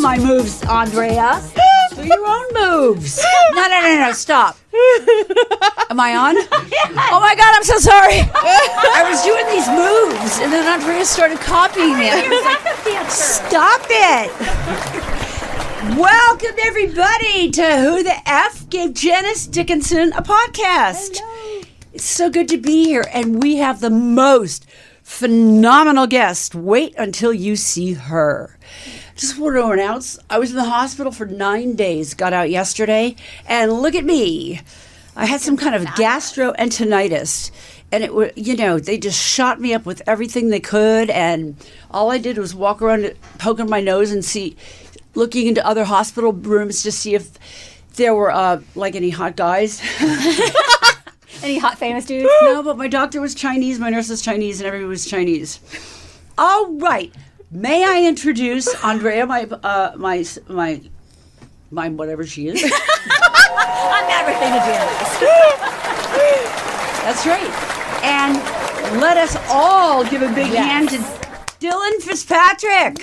my moves, Andrea. Do your own moves. No, stop. Am I on? Oh my God, I'm so sorry. I was doing these moves, and then Andrea started copying me. I was like, stop it. Welcome, everybody, to Who the F Gave Janice Dickinson a Podcast. Hello. It's so good to be here, and we have the most phenomenal guest. Wait until you see her. Just want to announce, I was in the hospital for 9 days, got out yesterday, and look at me. I had some kind of gastroenteritis, and it was, they just shot me up with everything they could, and all I did was walk around poking my nose and looking into other hospital rooms to see if there were, any hot guys. Any hot famous dudes? No, but my doctor was Chinese, my nurse was Chinese, and everybody was Chinese. All right. May I introduce Andrea, my whatever she is? I'm everything to That's right. And let us all give a big hand to Dylan Fitzpatrick.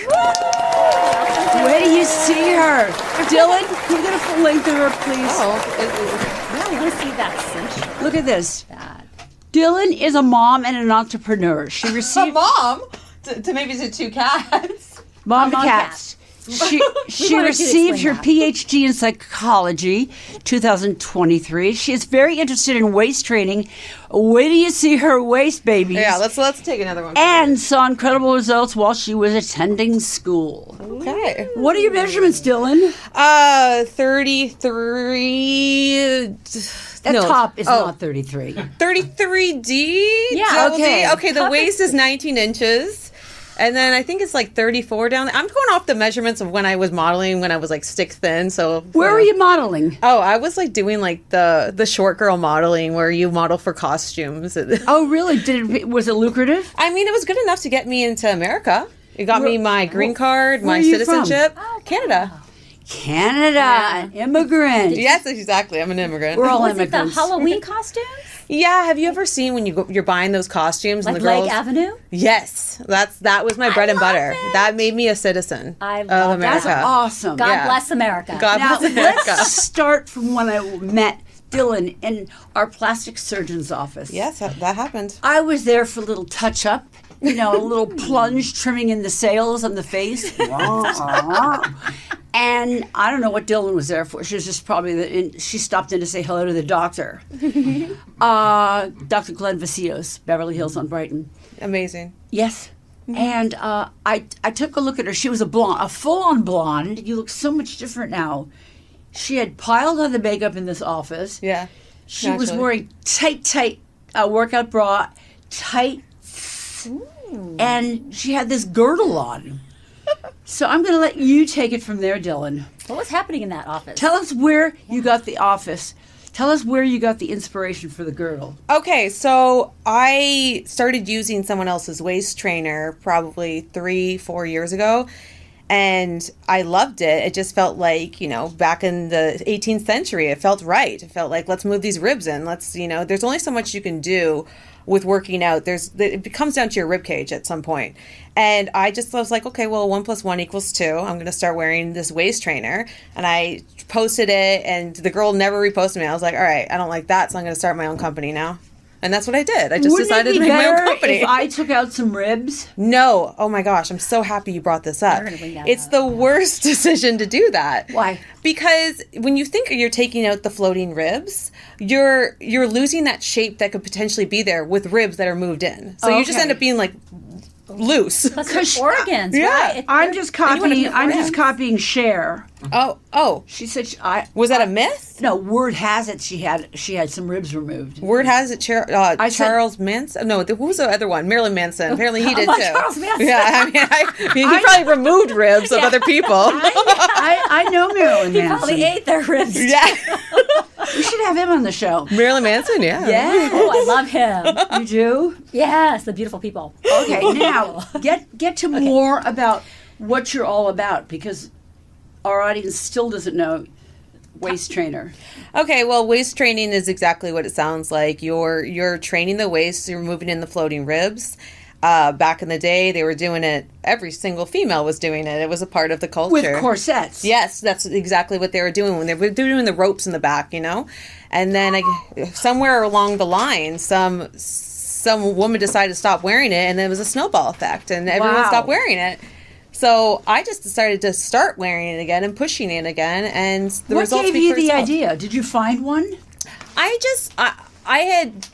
Where do you see her? Dylan, can we get a full length of her, please? I want to see that cinch. Look at this. Dylan is a mom and an entrepreneur. She received a mom to maybe to two cats. Mom to cats. She received her Ph.D. in psychology, 2023. She is very interested in waist training. Wait till you see her waist, babies. Yeah, let's take another one. And saw incredible results while she was attending school. Okay. What are your measurements, Dylan? 33. Top is not 33. 33D? Yeah, okay. Okay, the waist is 19 inches. And then I think it's like 34 down there. I'm going off the measurements of when I was modeling, when I was like stick thin. So where were you modeling? Oh, I was like doing like the short girl modeling where you model for costumes. Oh, really? Was it lucrative? I mean, it was good enough to get me into America. It got me my green card, my you citizenship. from? Oh, Canada. Canada, an immigrant. Yes, exactly. I'm an immigrant. We're all Was it immigrants. the Halloween costumes? Yeah, have you ever seen when you're buying those costumes Like and the girls? Lake Avenue? Yes, that was my bread and butter. love it. That made me a citizen I of love America. That's awesome. God bless America. God Now, bless America. let's start from when I met Dylan in our plastic surgeon's office. Yes, that happened. I was there for a little touch-up, a little plunge trimming in the sails on the face. And I don't know what Dylan was there for. She was just probably, she stopped in to say hello to the doctor. Dr. Glenn Vasios, Beverly Hills on Brighton. Amazing. Yes. And I took a look at her. She was a blonde, a full-on blonde. You look so much different now. She had piled on the makeup in this office. Yeah. She was wearing tight workout bra, tights, and she had this girdle on. So I'm going to let you take it from there, Dylan. What was happening in that office? Tell us where you got the office. Tell us where you got the inspiration for the girdle. Okay, so I started using someone else's waist trainer probably 3-4 years ago. And I loved it. It just felt like, back in the 18th century, it felt right. It felt like, let's move these ribs in. There's only so much you can do with working out. It comes down to your rib cage at some point. And I was like, okay, well, 1 + 1 = 2. I'm going to start wearing this waist trainer. And I posted it, and the girl never reposted me. I was like, all right, I don't like that, so I'm going to start my own company now. And that's what I did. I just decided to make my own company. If I took out some ribs? No. Oh my gosh, I'm so happy you brought this up. It's the worst decision to do that. Why? Because when you think you're taking out the floating ribs, you're losing that shape that could potentially be there with ribs that are moved in. So you just end up being like loose. Plus organs, Yeah. right? I'm just copying Cher. Oh. She said Was that a myth? No, word has it she had some ribs removed. Word has it Charles Manson. No, who was the other one? Marilyn Manson. Apparently he did too. Charles Manson. Yeah, he probably removed ribs of other people. I know Marilyn He Manson. probably ate their ribs. Yeah. We should have him on the show. Marilyn Manson, yeah. Yeah. Oh, I love him. You do? Yes, the beautiful people. Okay, now get to more about what you're all about, because our audience still doesn't know waist trainer. Okay, well, waist training is exactly what it sounds like. You're training the waist, you're moving in the floating ribs. Back in the day, they were doing it. Every single female was doing it. It was a part of the culture. With corsets. Yes, that's exactly what they were doing when they were doing the ropes in the back, you know. And then somewhere along the line, some woman decided to stop wearing it, and there was a snowball effect, and everyone Wow. stopped wearing it. So I just decided to start wearing it again and pushing it again, and the What results gave speak you for the itself. idea? Did you find one? I had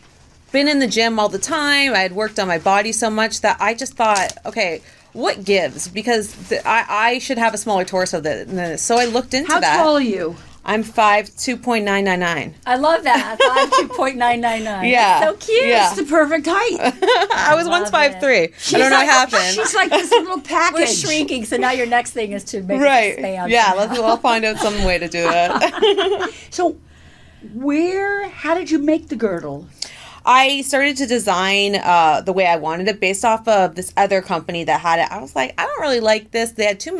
been in the gym all the time. I had worked on my body so much that I just thought, okay, what gives? Because I should have a smaller torso than this. So I looked into How that. tall are you? I'm 5'2.999. I love that. 2.999. Yeah. So cute. Yeah. It's the perfect height. I was once love 5'3". I don't know what happened. She's like this little package. We're shrinking, so now your next thing is to make it Right. expand. Yeah, somehow. I'll find out some way to do that. So, how did you make the girdle? I started to design the way I wanted it based off of this other company that had it. I was like, I don't really like this. They had too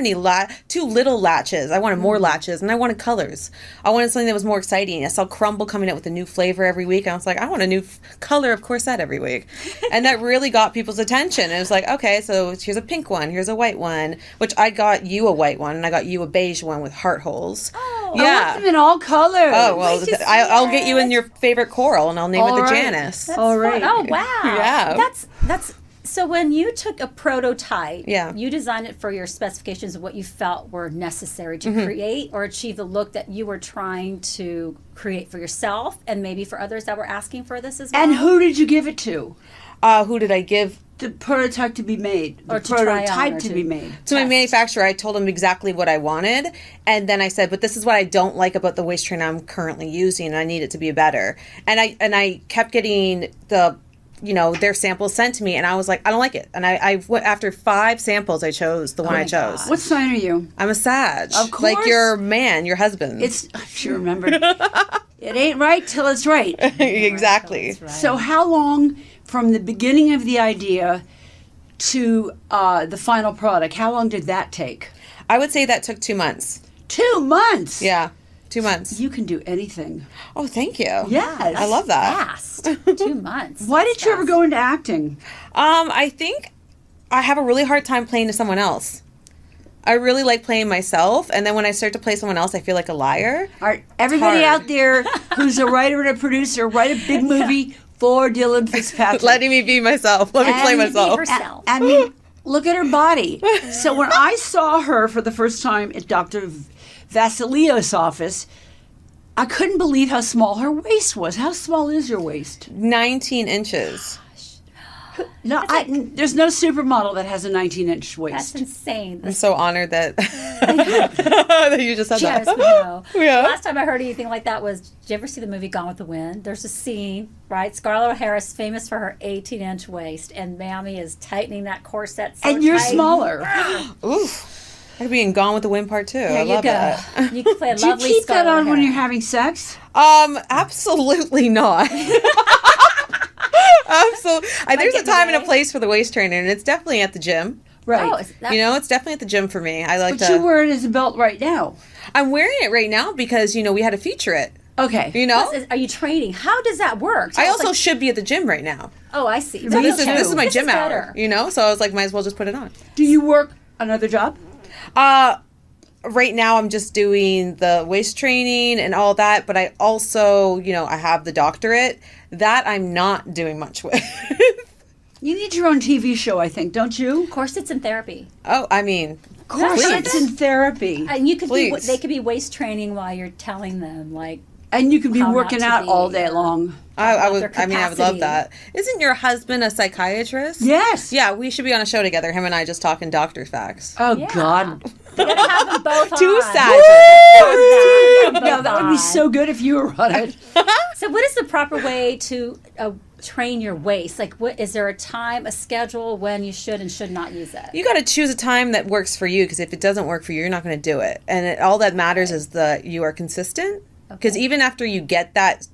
little latches. I wanted more latches, and I wanted colors. I wanted something that was more exciting. I saw Crumble coming out with a new flavor every week, and I was like, I want a new color of corset every week. And that really got people's attention. It was like, okay, so here's a pink one, here's a white one, which I got you a white one, and I got you a beige one with heart holes. Oh, I want them in all colors. Oh, well, Wait to see I'll get you in it. your favorite coral, and I'll name All it the right. Janice. That's All fun. right. Oh, wow. Yeah. That's so when you took a prototype, Yeah. you designed it for your specifications of what you felt were necessary to create or achieve the look that you were trying to create for yourself and maybe for others that were asking for this as well. And who did you give it to? Who did I give? The prototype to be made. Or The to try on, prototype or to to- be made. To my Test. manufacturer, I told him exactly what I wanted, and then I said, "But this is what I don't like about the waist trainer I'm currently using, and I need it to be better." And I kept getting their samples sent to me, and I was like, I don't like it. And I went after 5 samples, I chose the one I my chose. God. What sign are you? I'm a Sag, Of like course. your man, your husband. It's, she remembered. It ain't right till it's right. exactly. That's right. So how long from the beginning of the idea to the final product, how long did that take? I would say that took 2 months. 2 months. Yeah, 2 months. You can do anything. Oh, thank you. Yes. I love that. Fast. 2 months. Why That's did you ever fast. go into acting? I think I have a really hard time playing to someone else. I really like playing myself, and then when I start to play someone else, I feel like a liar. All right, everybody hard. out there who's a writer and a producer, write a big movie for Dylan Fitzpatrick. Letting me be myself. Let me play And myself. be herself. I mean, look at her body. So when I saw her for the first time at Dr. Vasilios' office, I couldn't believe how small her waist was. How small is your waist? 19 inches. No, there's no supermodel that has a 19-inch waist. That's insane. I'm so honored that, that you just said Yes, that. we know. Yeah. The last time I heard anything like that was, did you ever see the movie Gone with the Wind? There's a scene, right? Scarlett O'Hara's famous for her 18-inch waist, and Mammy is tightening that corset so And you're tight. smaller. Oof. I could be in Gone with the Wind Part 2. There I you love go. that. You can play a Do you lovely keep that Scarlett on when O'Hara. you're having sex? Absolutely not. Absolutely. There's a get in the time and a way? place for the waist trainer, and it's definitely at the gym. Right. Oh, is that, It's definitely at the gym for me. I like but to. you wear it as a belt right now. I'm wearing it right now because we had to feature it. Okay. are you training? How does that work? I Tell us, also like- should be at the gym right now. oh, I see. Me This too. is my This gym is hour. better. So I was like, might as well just put it on. Do you work another job? Right now I'm just doing the waist training and all that, but I also, I have the doctorate. That I'm not doing much with. You need your own TV show, I think, don't you? Corsets in therapy. Oh, I mean, Corsets please. in therapy. And you could be, Please. they could be waist training while you're telling them, like, And you could be How not working to out be, all day long. I about would their I would love capacity. that. Isn't your husband a psychiatrist? Yes. Yeah, we should be on a show together, him and I just talking doctor facts. Oh, Yeah. God. you gotta have them both Two on. Sages. No, that would be so good if you were on it. So what is the proper way to train your waist? Like, what is there a time, a schedule when you should and should not use it? You got to choose a time that works for you, because if it doesn't work for you, you're not going to do it. And all that matters is that you are consistent. Because even after you get that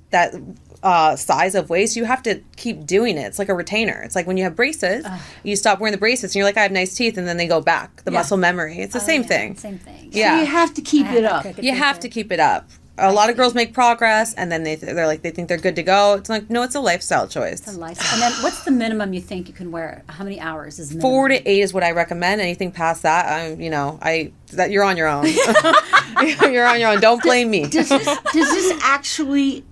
size of waist, you have to keep doing it. It's like a retainer. It's like when you have braces, you stop wearing the braces and you're like, I have nice teeth, and then they go back. The muscle memory. It's the same thing. Same thing. Yeah. So you have to keep it up. You have to keep it up. a lot of girls make progress, and then they're like, they think they're good to go. It's like, no, it's a lifestyle choice. It's a lifestyle. And then what's the minimum you think you can wear? How many hours is minimum? 4 to 8 is what I recommend. Anything past that, that you're on your own. You're on your own. Don't blame me. Does this actually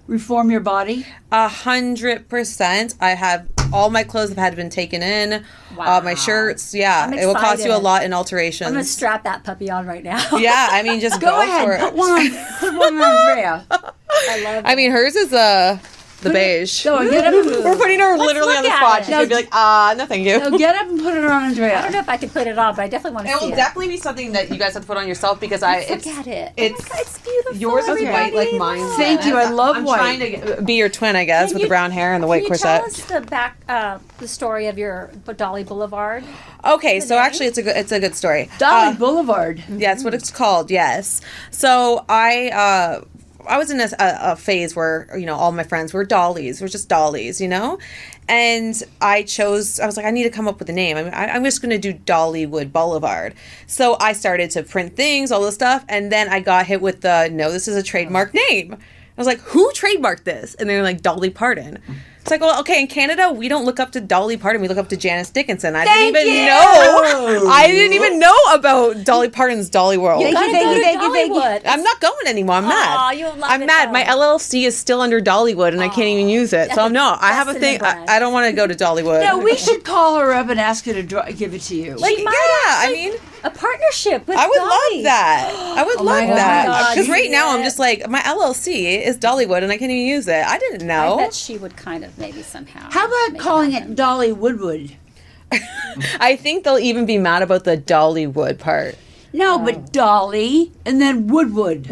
reform your body? 100%. I have all my clothes have had been taken in. Wow. My shirts, yeah. I'm It will cost you a excited. lot in alterations. I'm going to strap that puppy on right now. Yeah, I mean, just Go go ahead. for it. Put one on Andrea. I love it. I mean, hers is the beige. Go get up. We're putting her literally on the look spot. at She's it. going to be like, no, thank you. No, get up and put it on Andrea. I don't know if I could put it on, but I definitely want to It see will it. definitely be something that you guys have to put on yourself because Look at it. It's, Oh my God, it's beautiful. yours is white like everybody. mine. Look. Thank you. I love I'm white. trying to be your twin, I guess, Can with you- the brown hair and the white Can you corset. tell us the story of your Dolly Boulevard? Okay, so name? actually, it's a good story. Dolly Boulevard. Yeah, that's what it's called. Yes. So I was in a phase where, all my friends were Dollys. We're just Dollys, And I was like, I need to come up with a name. I'm just going to do Dollywood Boulevard. So I started to print things, all this stuff. And then I got hit with no, this is a trademark name. I was like, who trademarked this? And they were like, Dolly Parton. It's like, well, okay, in Canada, we don't look up to Dolly Parton. We look up to Janice Dickinson. I didn't even know about Dolly Parton's Dolly World. Thank you, thank you. Dollywood. I'm not going anymore. I'm Aw, mad. you'll love I'm it, mad. though. My LLC is still under Dollywood, and I can't even use it. So no, I have a That's thing. in the brand. I don't want to go to Dollywood. No, we should call her up and ask her to give it to you. like, She yeah. might I mean, a partnership with I would Dolly. love that. I would my love God. that Oh my God, because right now I'm yeah. just like my LLC is Dollywood, and I can't even use it. I didn't I know. bet she would kind of maybe somehow. How about make calling happen. it Dolly Woodwood? I think they'll even be mad about the Dollywood part. No, but Dolly and then Woodwood.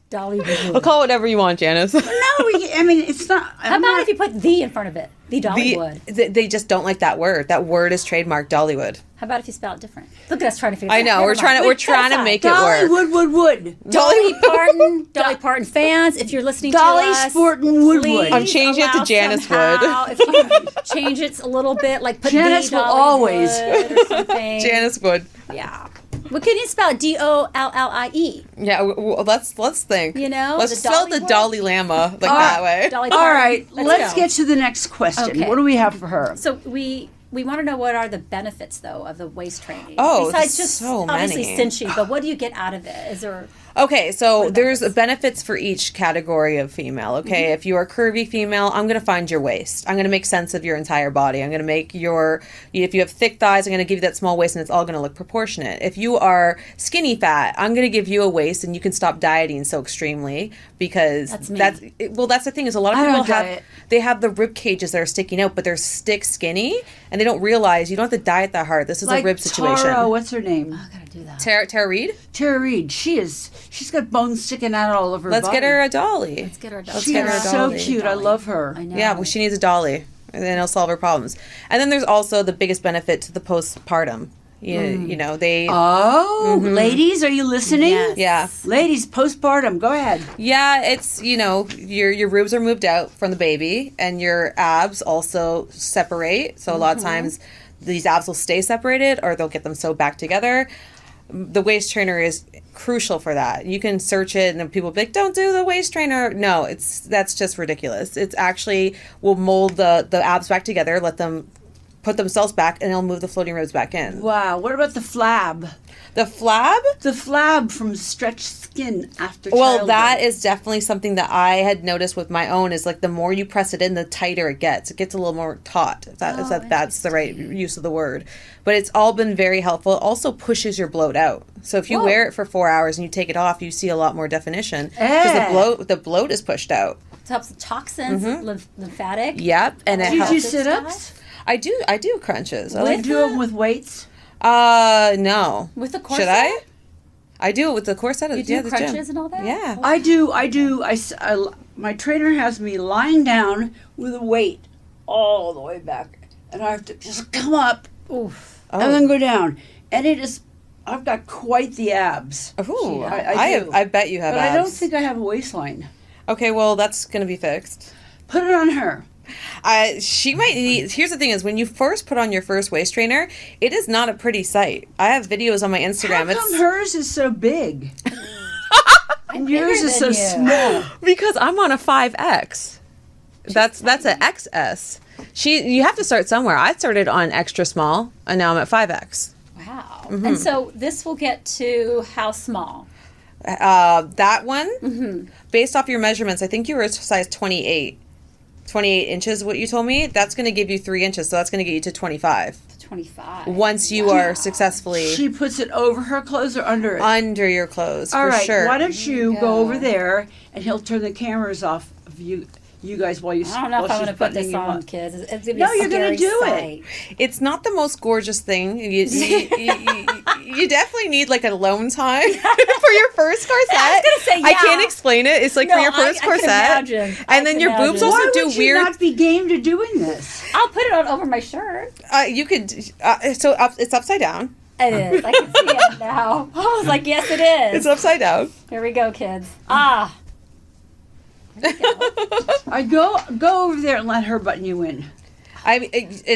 Dolly Woodwood? I'll call it whatever you want, Janice. No, I mean it's not. How about if you put the in front of it? The Dollywood. They just don't like that word. That word is trademarked Dollywood. How about if you spell it different? Look at us trying to figure it I out. know. Never We're trying mind. to we're Put trying to aside. make it Dolly work. Wood. Dolly Parton, Dolly Parton fans, if you're listening Dolly to us, Sportin' Woodwood. please I'm changing it to allow Janice somehow, Wood. If you change it a little bit, like put Janice the will Dolly always. Wood or something. Janice Wood. Yeah. What can you spell? Dollie. Yeah, let's think. The Let's spell the Dollywood? Dolly Llama that way. Dolly All Parton. right, let's go. get to the next question. Okay. What do we have for her? So we want to know what are the benefits though of the waist training. Oh, besides just so obviously many. cinching, but what do you get out of it? Is there Okay, so are there's benefits for each category of female. Okay, Mm-hmm. if you are curvy female, I'm going to find your waist. I'm going to make sense of your entire body. I'm going to make if you have thick thighs, I'm going to give you that small waist and it's all going to look proportionate. If you are skinny fat, I'm going to give you a waist and you can stop dieting so extremely because That's me. that's the thing is a lot of I people don't diet. they have the rib cages that are sticking out, but they're stick skinny and they don't realize you don't have to diet that hard. This is a rib situation. Tara, what's her name? I gotta do that. Tara Reid? Tara Reid. She's got bones sticking out all over her Let's body. get her a dolly. Let's get her a Let's She get her is a so dolly. cute. I love her. I know. Yeah, well, she needs a dolly, and then it'll solve her problems. And then there's also the biggest benefit to the postpartum. You know, they. Oh, ladies, are you listening? Yes. Yeah, Ladies, postpartum. Go ahead. yeah. It's your ribs are moved out from the baby, and your abs also separate. So a lot of times, these abs will stay separated, or they'll get them sewed back together. The waist trainer is crucial for that. You can search it, and then people will be like, "Don't do the waist trainer." No, that's just ridiculous. It's actually will mold the abs back together, let them put themselves back, and it'll move the floating ribs back in. Wow. What about the flab? The flab. The flab from stretched skin after Well, childbirth. that is definitely something that I had noticed with my own. Is like the more you press it in, the tighter it gets. It gets a little more taut. If that's the right use of the word. But it's all been very helpful. It also pushes your bloat out. So if you Whoa. wear it for 4 hours and you take it off, you see a lot more definition because the bloat is pushed out. It helps the toxins, lymphatic. Yep, and it Do you helps. do sit-ups? I do crunches. Do you do them with weights? No. With the corset? Should I? I do it with the corset. You do yeah, the gym. crunches and all that? Yeah. I do. My trainer has me lying down with a weight all the way back, and I have to just come up Oof. Oh. and then go down, and it is. I've got quite the abs, Ooh, I do. I bet you have but abs. I don't think I have a waistline. Okay, well that's gonna be fixed. Put it on her. She might need. Here's the thing: is when you first put on your first waist trainer, it is not a pretty sight. I have videos on my Instagram. How come hers is so big? And yours is so you. small. Because I'm on a 5X. That's an XS. You have to start somewhere. I started on extra small, and now I'm at 5X. Wow. And so this will get to how small? That one, based off your measurements, I think you were a size 28. 28 inches, what you told me. That's going to give you 3 inches, so that's going to get you to 25. 25. Once you are successfally She puts it over her clothes or under it? under your clothes, All for right, sure. why don't you go over there and he'll turn the cameras off of you guys while you. I don't know if I while want to she's put this buttoning you on, up. kids. It's gonna be No, a you're gonna scary do it. sight. It's not the most gorgeous thing. You definitely need like alone time for your first corset. I was gonna say, I yeah. can't explain it. It's like for No, your first I can corset, imagine. I and then can your boobs imagine. also Why do would weird. you not be game to doing this? I'll put it on over my shirt. You could. It's upside down. It is. I can see it now. I was like, yes, it is. It's upside down. Here we go, kids. Ah. I go over there and let her button you in.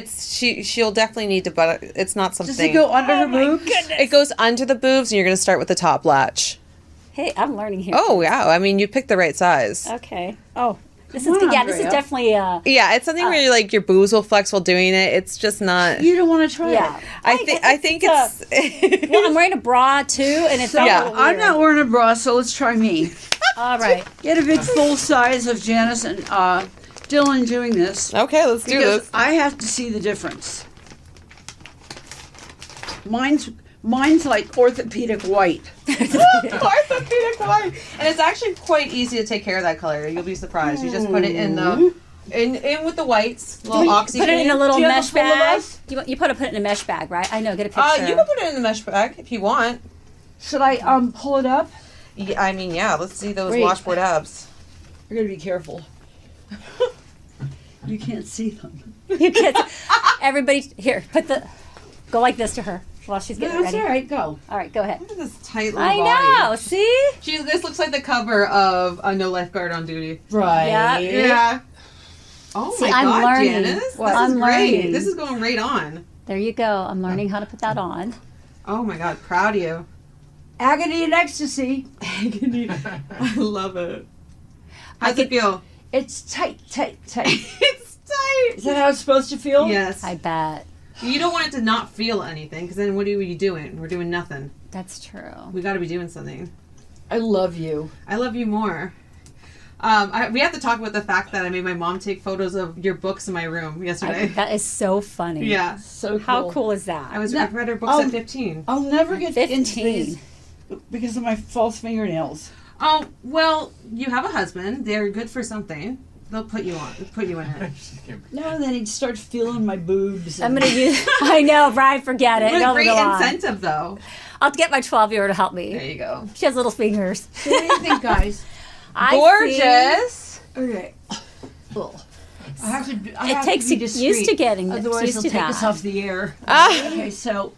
She'll definitely need to, but it's not something. Does it go under her boobs? It goes under the boobs, and you're going to start with the top latch. Hey, I'm learning here. Oh yeah, I mean you picked the right size. Okay. Oh, this Come is on, yeah. This is Andrea. definitely Yeah, it's something where like your boobs will flex while doing it. It's just not. You don't want to try yeah. it. I think it's. Well, I'm wearing a bra too, and it's So all Yeah. weird. I'm not wearing a bra, so let's try me. All right. Get a big full size of Janice and Dylan doing this. Okay, let's do Because this. I have to see the difference. Mine's like orthopedic white. Orthopedic white, and it's actually quite easy to take care of that color. You'll be surprised. You just put it in the in with the whites, little oxy. Put it in a little Do you have mesh a full of bag. us? You put it in a mesh bag, right? I know. Get a picture. You can put it in the mesh bag if you want. Should I pull it up? Yeah, I mean, yeah. Let's see those Wait. washboard abs. You're gonna be careful. You can't see them. You kids. Everybody, here. Go like this to her while she's getting That's ready. all right. Go. All right, go ahead. Look at this tight little I body. know. See? This looks like the cover of a No Lifeguard on Duty. Right. Yeah. Yeah. Oh See, my I'm God, learning. Janice. What? This I'm is great. learning. This is going right on. There you go. I'm learning how to put that on. Oh my God, proud of you. Agony and ecstasy. I love it. How's it feel? It's tight. It's tight. Is that how it's supposed to feel? Yes. I bet. You don't want it to not feel anything, because then what are we doing? We're doing nothing. That's true. We got to be doing something. I love you. I love you more. We have to talk about the fact that I made my mom take photos of your books in my room yesterday. That is so funny. Yeah. So cool. How cool is that? I read her books at 15. I'll never get 15. into these because of my false fingernails. Oh, well, you have a husband. They're good for something. They'll put you in it. No, and then he'd start feeling my boobs. I'm and- going to use. I know, Brian, forget it. What a It'll great go on. incentive, though. I'll get my 12-year-old to help me. There you go. She has little fingers. So what do you think, guys? I see. Gorgeous. Okay. I have to. I It have takes to be you discreet, used to getting otherwise used they'll to take that. us off the air. Ah. Okay, so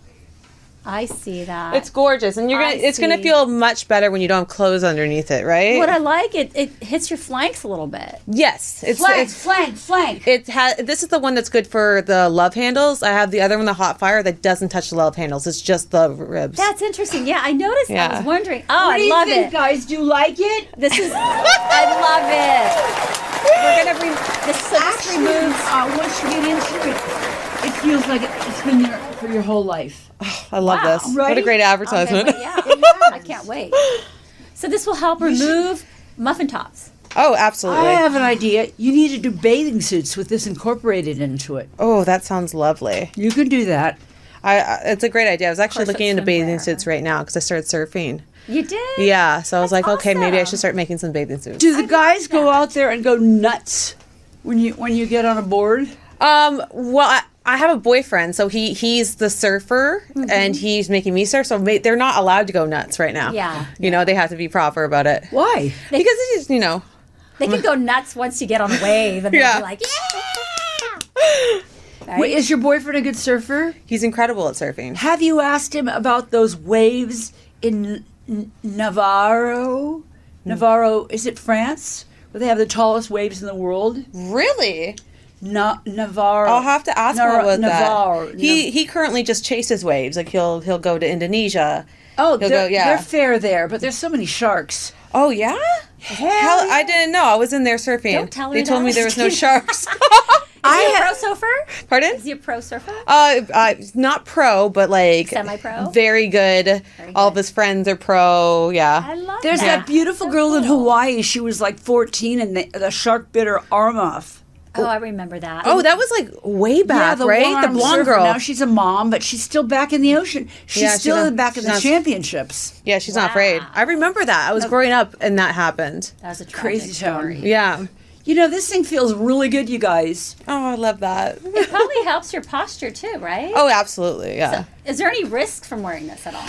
I see that. It's gorgeous, and it's gonna see. feel much better when you don't have clothes underneath it, right? What I like, it hits your flanks a little bit. Yes, flank. This is the one that's good for the love handles. I have the other one, the hot fire, that doesn't touch the love handles. It's just the ribs. That's interesting. Yeah, I noticed. Yeah. I was wondering. Oh, What do I you love think, it. guys? Do you like it? This is. I love it. We're gonna. This just removes. Once you get into it, it feels like it's been there for your whole life. I love Wow. this. What a Right? great advertisement. Okay, yeah, I can't wait. So this will help remove muffin tops. Oh, absolutely. I have an idea. You need to do bathing suits with this incorporated into it. Oh, that sounds lovely. You can do that. It's a great idea. I was actually Corset looking into bathing swimwear. suits right now because I started surfing. You did? Yeah, so I was That's like, okay, maybe I awesome. should start making some bathing suits. Do the guys go out there and go nuts when you get on a board? Well, I have a boyfriend, so he's the surfer, and he's making me surf. So they're not allowed to go nuts right now. Yeah. you know, they have to be proper about it Why? because it's just, you know. They can go nuts once you get on the wave and Yeah. they'll be like, yeah. Right? Wait, is your boyfriend a good surfer? He's incredible at surfing. Have you asked him about those waves in Navarro? Navarro, is it France? Where they have the tallest waves in the world? Really? Navarre. I'll have to ask him about Navarre. that. He currently just chases waves. Like he'll go to Indonesia. Oh, He'll they're fair there, but there's so many sharks. Oh yeah? Hell, I didn't know. I was in there surfing. Don't tell her They told that. me there was no sharks. Is he a pro surfer? Pardon? Is he a pro surfer? Not pro, but like Semi-pro? Very good. All of his friends are pro. Yeah. I love There's that beautiful girl in Hawaii. She was like 14 and the shark bit her arm off. Oh, I remember that. Oh, that was like way back, right? The one-armed blonde surfer. girl. Now she's a mom, but she's still back in the ocean. She's still back in the championships. Yeah, she's not afraid. I remember that. I was growing up and that happened. That was a Crazy story. Yeah. You know, this thing feels really good, you guys. Oh, I love that. It probably helps your posture too, right? Oh, absolutely. Yeah. So, is there any risk from wearing this at all?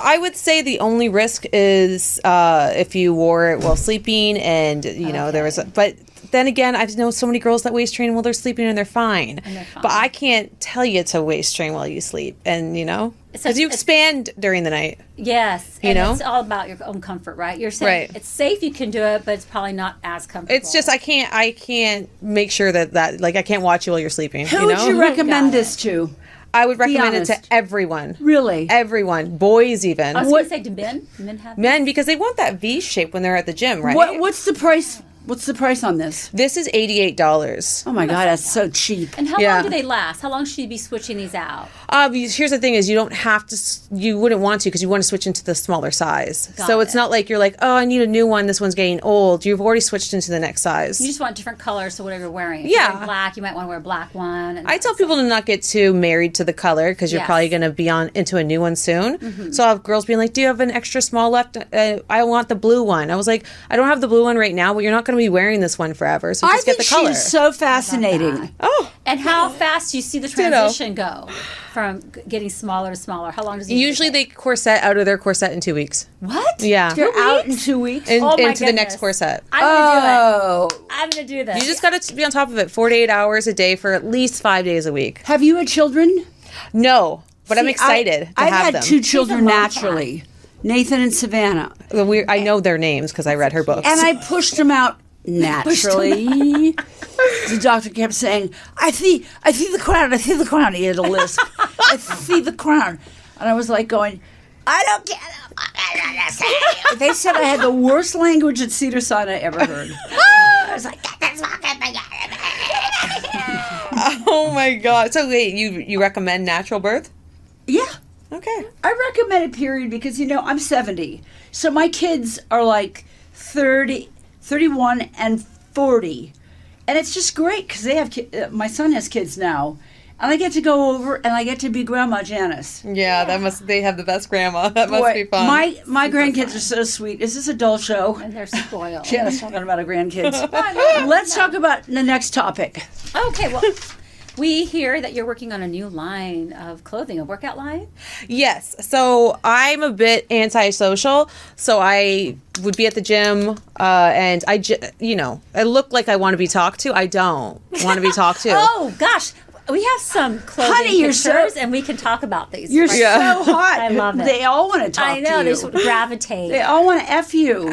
I would say the only risk is if you wore it while sleeping and, you know, there was but then again, I know so many girls that waist train while they're sleeping and they're fine. But I can't tell you to waist train while you sleep. And, you know, because you expand during the night. Yes. You know? It's all about your own comfort, right? You're saying it's safe, you can do it, but it's probably not as comfortable. It's just I can't make sure that like I can't watch you while you're sleeping. Who would you recommend this to? I would recommend it to everyone. Really? Everyone. Boys even. I was going to say, do men? Do men have Men, because they want that V shape when they're at the gym, right? What's the price? What's the price on this? This is $88. Oh my God, that's so cheap. And how long do they last? How long should you be switching these out? Here's the thing: is you don't have to. You wouldn't want to because you want to switch into the smaller size. So it's not like you're like, oh, I need a new one. This one's getting old. You've already switched into the next size. You just want different colors, so whatever you're wearing. If Yeah. you're wearing black, you might want to wear a black one. And I tell people to not get too married to the color because you're probably going to be on into a new one soon. So I have girls being like, "Do you have an extra small left? I want the blue one." I was like, "I don't have the blue one right now, but you're not going to be wearing this one forever. So just get the color." I think she's so fascinating. Oh, and how fast do you see the transition go from getting smaller to smaller? How long does it usually they corset out of their corset in 2 weeks. What? Yeah, They're out in 2 weeks. Into the next corset. I'm gonna do it. I'm gonna do this. You just got to be on top of it 48 hours a day for at least 5 days a week. Have you had children? No, but I'm excited to I've have had them. 2 children naturally, Nathan and Savannah. I know their names because I read her books. And I pushed them out naturally. The doctor kept saying, I see the crown, I see the crown. He had a lisp. I see the crown. And I was like going, I don't get it. They said I had the worst language at Cedar Sinai I ever heard. I was like, Oh my God. So wait, you recommend natural birth? yeah. Okay. I recommend it, period, because, you know, I'm 70. So my kids are like 30, 31, and 40. And it's just great because they have my son has kids now. And I get to go over and I get to be Grandma Janice. Yeah, they have the best grandma. That must be fun. My grandkids are so sweet. Is this a dull show? And they're spoiled. Janice talking about her grandkids. Let's talk about the next topic. Okay, well, we hear that you're working on a new line of clothing, a workout line. Yes. So I'm a bit antisocial. So I would be at the gym and I look like I want to be talked to. I don't want to be talked to. Oh, gosh. We have some clothing Honey, you're pictures, and we can talk about these. You're so hot. I love it. They all want to talk to you. I know. They just gravitate. They all want to F you.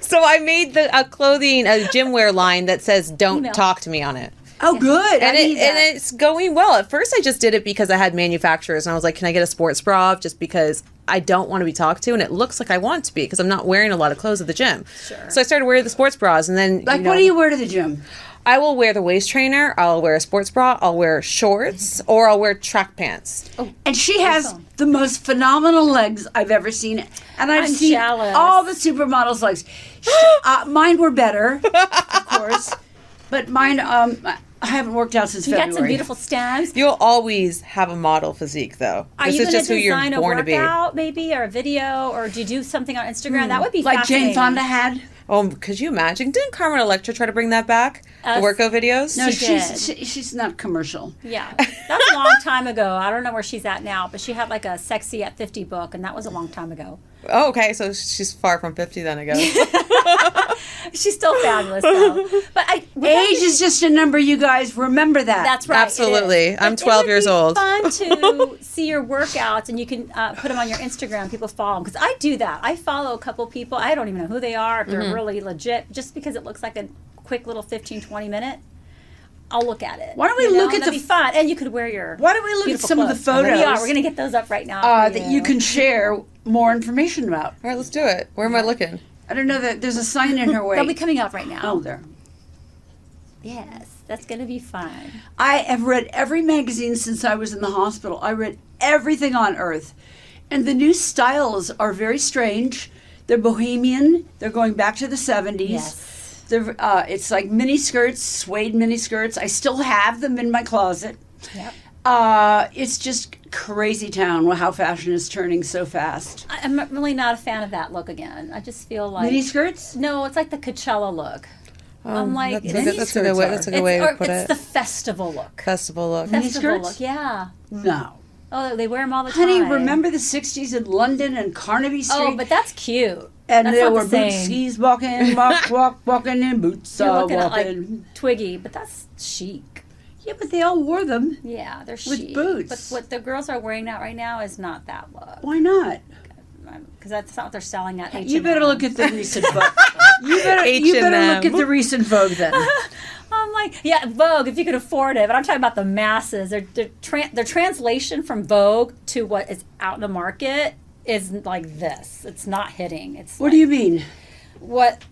So I made a gym wear line that says "Don't talk to me" on it. Oh, good. And it's going well. At first, I just did it because I had manufacturers, and I was like, "Can I get a sports bra?" Just because I don't want to be talked to, and it looks like I want to be because I'm not wearing a lot of clothes at the gym. Sure. So I started wearing the sports bras, and then what do you wear to the gym? I will wear the waist trainer. I'll wear a sports bra. I'll wear shorts, or I'll wear track pants. Oh, and she has the most phenomenal legs I've ever seen, and I've seen jealous. all the supermodels' legs. Mine were better, of course, but mine. I haven't worked out since February. You got some beautiful stems. You'll always have a model physique, though. Are this you is just who you're design born a to be. workout, maybe, or a video, or do you do something on Instagram? That would be like fascinating. Jane Fonda had. Oh, could you imagine? Didn't Carmen Electra try to bring that back? The workout videos? No, She she's not commercial. Yeah, that's a long time ago. I don't know where she's at now, but she had like a Sexy at 50 book, and that was a long time ago. Oh, okay. So she's far from 50 then, I guess. She's still fabulous, though. But Age is just a number, you guys. Remember that. That's right. Absolutely. I'm It 12 would years be old. Fun to see your workouts, and you can put them on your Instagram. People follow them because I do that. I follow a couple people. I don't even know who they are, if they're really legit, just because it looks like a quick little 15, 20 minute. I'll look at it. Why don't we look at that'd be fun, and you could wear your. Why don't we look at beautiful some of the clothes. photos? We're gonna get those up right now that you can share more information about. All right, let's do it. Where am I looking? I don't know that there's a sign in her way. They'll be coming up right now. Oh, there. Yes, that's gonna be fun. I have read every magazine since I was in the hospital. I read everything on earth. And the new styles are very strange. They're bohemian. They're going back to the 70s. Yes. They're, it's like mini skirts, suede mini skirts. I still have them in my closet. Yep. It's just crazy town how fashion is turning so fast. I'm really not a fan of that look again. I just feel like Mini skirts? No, it's like the Coachella look. I'm like, That's a good way. That's a good way to put it's it. the festival look. Festival look. Mini Festival skirts? look, yeah. No. Oh, they wear them all the time. Honey, remember the 60s in London and Carnaby Street? Oh, but that's cute. and that's there not were the same. boot skis walking, walking, and boots You're all looking at walking. like Twiggy, but that's chic. Yeah, but they all wore them. Yeah, they're With chic. boots. But what the girls are wearing out right now is not that look. Why not? Because that's not what they're selling at H&M. You better look at the recent Vogue. You better look at the recent Vogue then. I'm like, yeah, Vogue, if you could afford it. But I'm talking about the masses. Their translation from Vogue to what is out in the market is like this. It's not hitting. It's What do you mean? what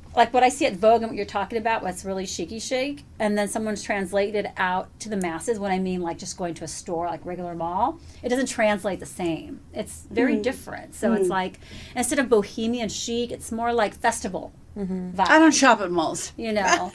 I see at Vogue and what you're talking about, what's really chic-y chic, and then someone's translated it out to the masses. When I mean like just going to a store, like regular mall, it doesn't translate the same. It's very different. So it's like instead of bohemian chic, it's more like festival vibe. I don't shop at malls. You know.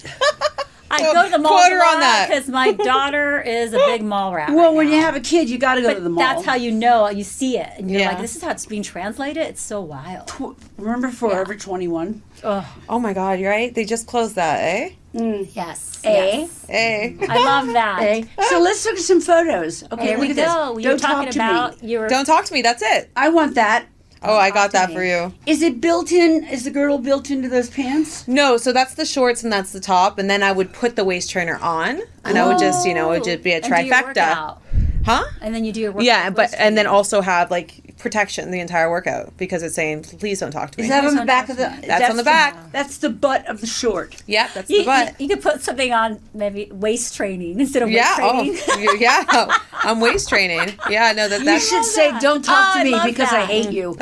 I go to the mall Quote her on that. because my daughter is a big mall rat. Well, right when now. you have a kid, you got to go to the mall. That's how you know. You see it, and you're Yeah. like, "This is how it's being translated." It's so wild. Remember Forever 21? Oh, Oh my God, you're right. They just closed that, eh? yes. Eh? Yes. Hey. I love that. Okay. So let's look at some photos. Okay, Here look we at this. go. You were Don't talking talk to about me. your. Don't talk to me. That's it. I want that. Oh, I got to that me. for you. Is it built in? Is the girdle built into those pants? No, so that's the shorts and that's the top, and then I would put the waist trainer on, and I would just, it would just be a And do your trifecta, workout. huh? And then you do your workout. Yeah, with but waist and then training. also have like protection the entire workout because it's saying please don't talk to me. Is that on the don't back talk of the? to me. That's on the back. That's the butt of the short. Yep, that's You, the butt. you could put something on maybe waist training instead of Yeah, waist training. yeah. I'm waist training. Yeah, no, You that's should say, that. "Don't talk Oh, to I me love because I that. hate you."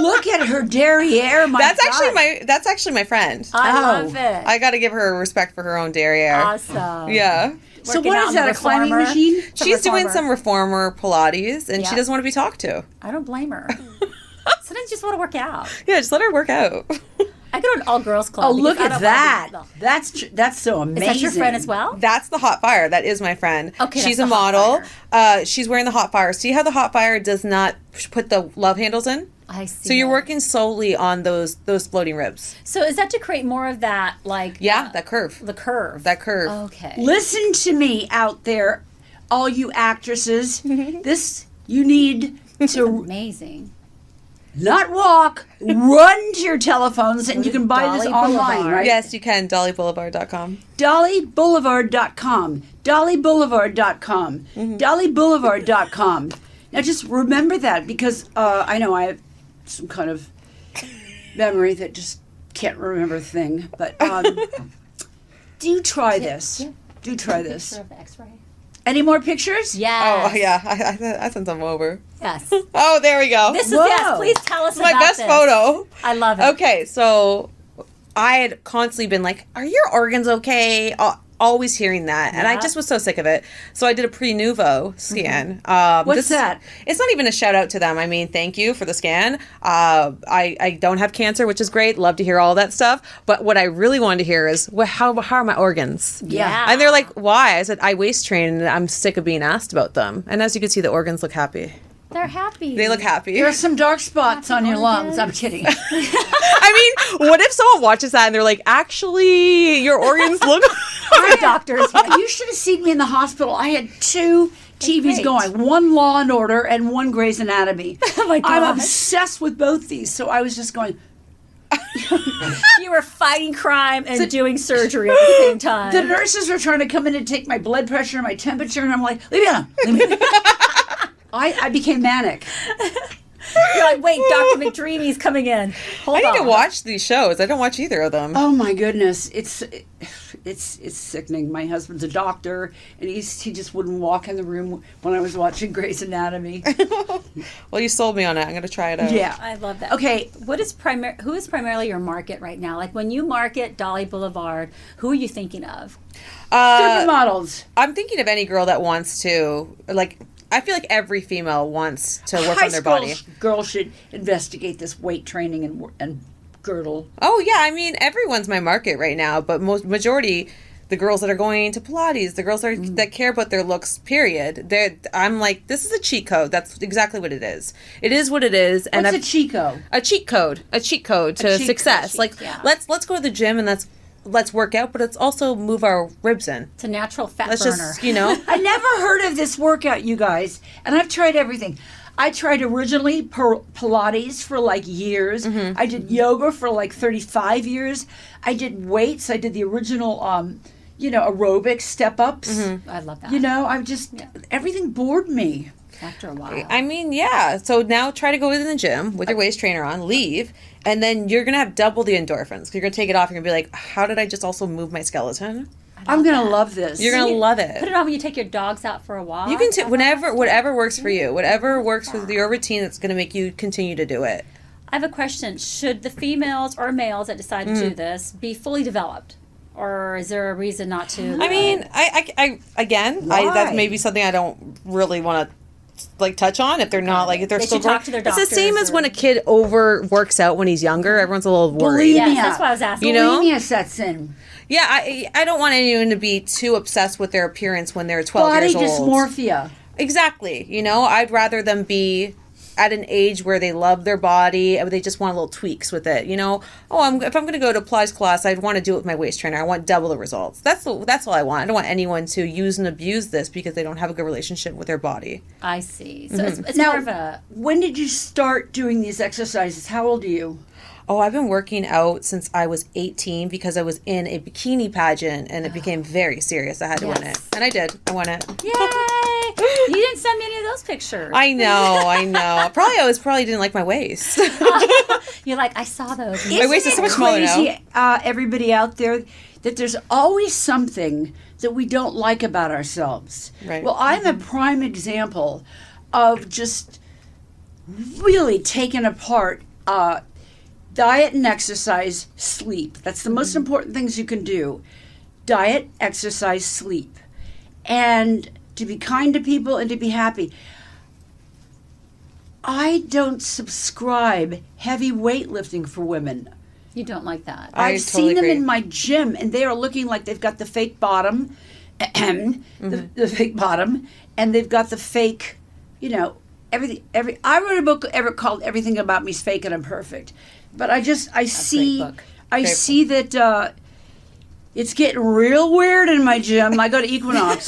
Look at her derriere. My that's God. actually my friend. I Oh. love it. I got to give her respect for her own derriere. Awesome. Yeah. So Working what out is in that? the A climbing reformer. machine? It's a She's doing reformer. some reformer Pilates, and she Yeah. doesn't want to be talked to. I don't blame her. Sometimes you just want to work out. Yeah, just let her work out. I go to an all-girls club. Oh, because look I at don't that. wanna be- That's so amazing. Is that your friend as well? That's the Hot Fire. That is my friend. Okay, she's that's a the Hot model. She's wearing the Hot Fire. See how the Hot Fire does not put the love handles in? I see. So you're that. working solely on those floating ribs. So is that to create more of that, like Yeah, that curve. the curve? That curve. Okay. Listen to me out there, all you actresses. This you need to Amazing. not walk, run to your telephones, and you can buy this Dolly online, Boulevard. right? Yes, you can. DollyBoulevard.com. DollyBoulevard.com. DollyBoulevard.com. DollyBoulevard.com. Now just remember that because I know I have some kind of memory that just can't remember a thing. But do try this. yeah. Do try this. Picture of the X-ray. Any more pictures? Yes. Oh, yeah. I sent them over. Yes. Oh, there we go. This is Whoa. yes. Please tell us This is my about best this. photo. I love it. Okay, so I had constantly been like, "Are your organs okay?" Always hearing that, and I Yeah. just was so sick of it. So I did a pre-nuvo scan. What's that? It's not even a shout out to them. I mean, thank you for the scan. I don't have cancer, which is great. Love to hear all that stuff. But what I really wanted to hear is, well, how are my organs? Yeah. And they're like, "Why?" I said, "I waist train, and I'm sick of being asked about them." And as you can see, the organs look happy. They're happy. They look happy. There are some dark spots on your lungs. I'm kidding. I mean, what if someone watches that and they're like, actually, your organs look. Our doctors. You should have seen me in the hospital. I had two TVs great. going, one Law and Order and one Grey's Anatomy. Oh my I'm gosh. obsessed with both these. So I was just going, You were fighting crime and doing surgery at the same time. The nurses were trying to come in and take my blood pressure and my temperature, and I'm like, leave me alone. Leave me alone. I became manic. You're like, wait, Dr. McDreamy's coming in. Hold I need to on. watch these shows. I don't watch either of them. Oh my goodness, it's sickening. My husband's a doctor, and he just wouldn't walk in the room when I was watching Grey's Anatomy. Well, you sold me on it. I'm going to try it out. Yeah. I love that. Okay. Who is primarily your market right now? Like when you market Dolly Boulevard, who are you thinking of? Supermodels. I'm thinking of any girl that wants to, like, I feel like every female wants to work on their body. Girl should investigate this weight training and girdle. Oh, yeah. I mean, everyone's my market right now, but majority, the girls that are going to Pilates, the girls that care about their looks, period. I'm like, this is a cheat code. That's exactly what it is. It is what it is. And What's a Chico? A cheat code to success. Like, let's go to the gym and let's work out, but let's also move our ribs in. It's a natural fat Let's burner. just, you know. I never heard of this workout, you guys, and I've tried everything. I tried originally Pilates for like years. Mm-hmm. I did yoga for like 35 years. I did weights. I did the original, aerobic step ups. Mm-hmm. I love that. Everything bored me. After a while. I mean, yeah. So now try to go in the gym with your waist trainer on, leave, and then you're going to have double the endorphins. You're going to take it off. You're going to be like, how did I just also move my skeleton? I'm going to love this. You're going to love it. Put it on when you take your dogs out for a walk. You can whatever works for you. Whatever works with your routine that's going to make you continue to do it. I have a question. Should the females or males that decide to do this be fully developed? Or is there a reason not to? I mean, that's maybe something I don't really want to touch on if they're not if they're They still should talk to their It's the same doctors as when a kid overworks out when he's younger. Everyone's a little worried. Bulimia. Yes, that's what I was asking. You know? Bulimia sets in. Yeah, I don't want anyone to be too obsessed with their appearance when they're 12 Body years old. dysmorphia. Exactly. I'd rather them be at an age where they love their body and they just want little tweaks with it. If I'm going to go to Pilates class, I'd want to do it with my waist trainer. I want double the results. That's all I want. I don't want anyone to use and abuse this because they don't have a good relationship with their body. I see. So it's Now, more of a... when did you start doing these exercises? How old are you? Oh, I've been working out since I was 18 because I was in a bikini pageant and it became very serious. I had to win it. And I did. I won it. Yay! You didn't send me any of those pictures. I know. Probably didn't like my waist. You're like, I saw those. My waist is so much smaller now. Everybody out there, that there's always something that we don't like about ourselves. Right. Well, I'm a prime example of just really taking apart diet and exercise, sleep. That's the most important things you can do. Diet, exercise, sleep. And to be kind to people and to be happy. I don't subscribe heavy weightlifting for women. You don't like that. I I've totally seen them agree. in my gym, and they are looking like they've got the fake bottom, the fake bottom, and they've got the fake, everything. I wrote a book called "Everything About Me's Fake and I'm Perfect," but I see book. see that it's getting real weird in my gym. I go to Equinox.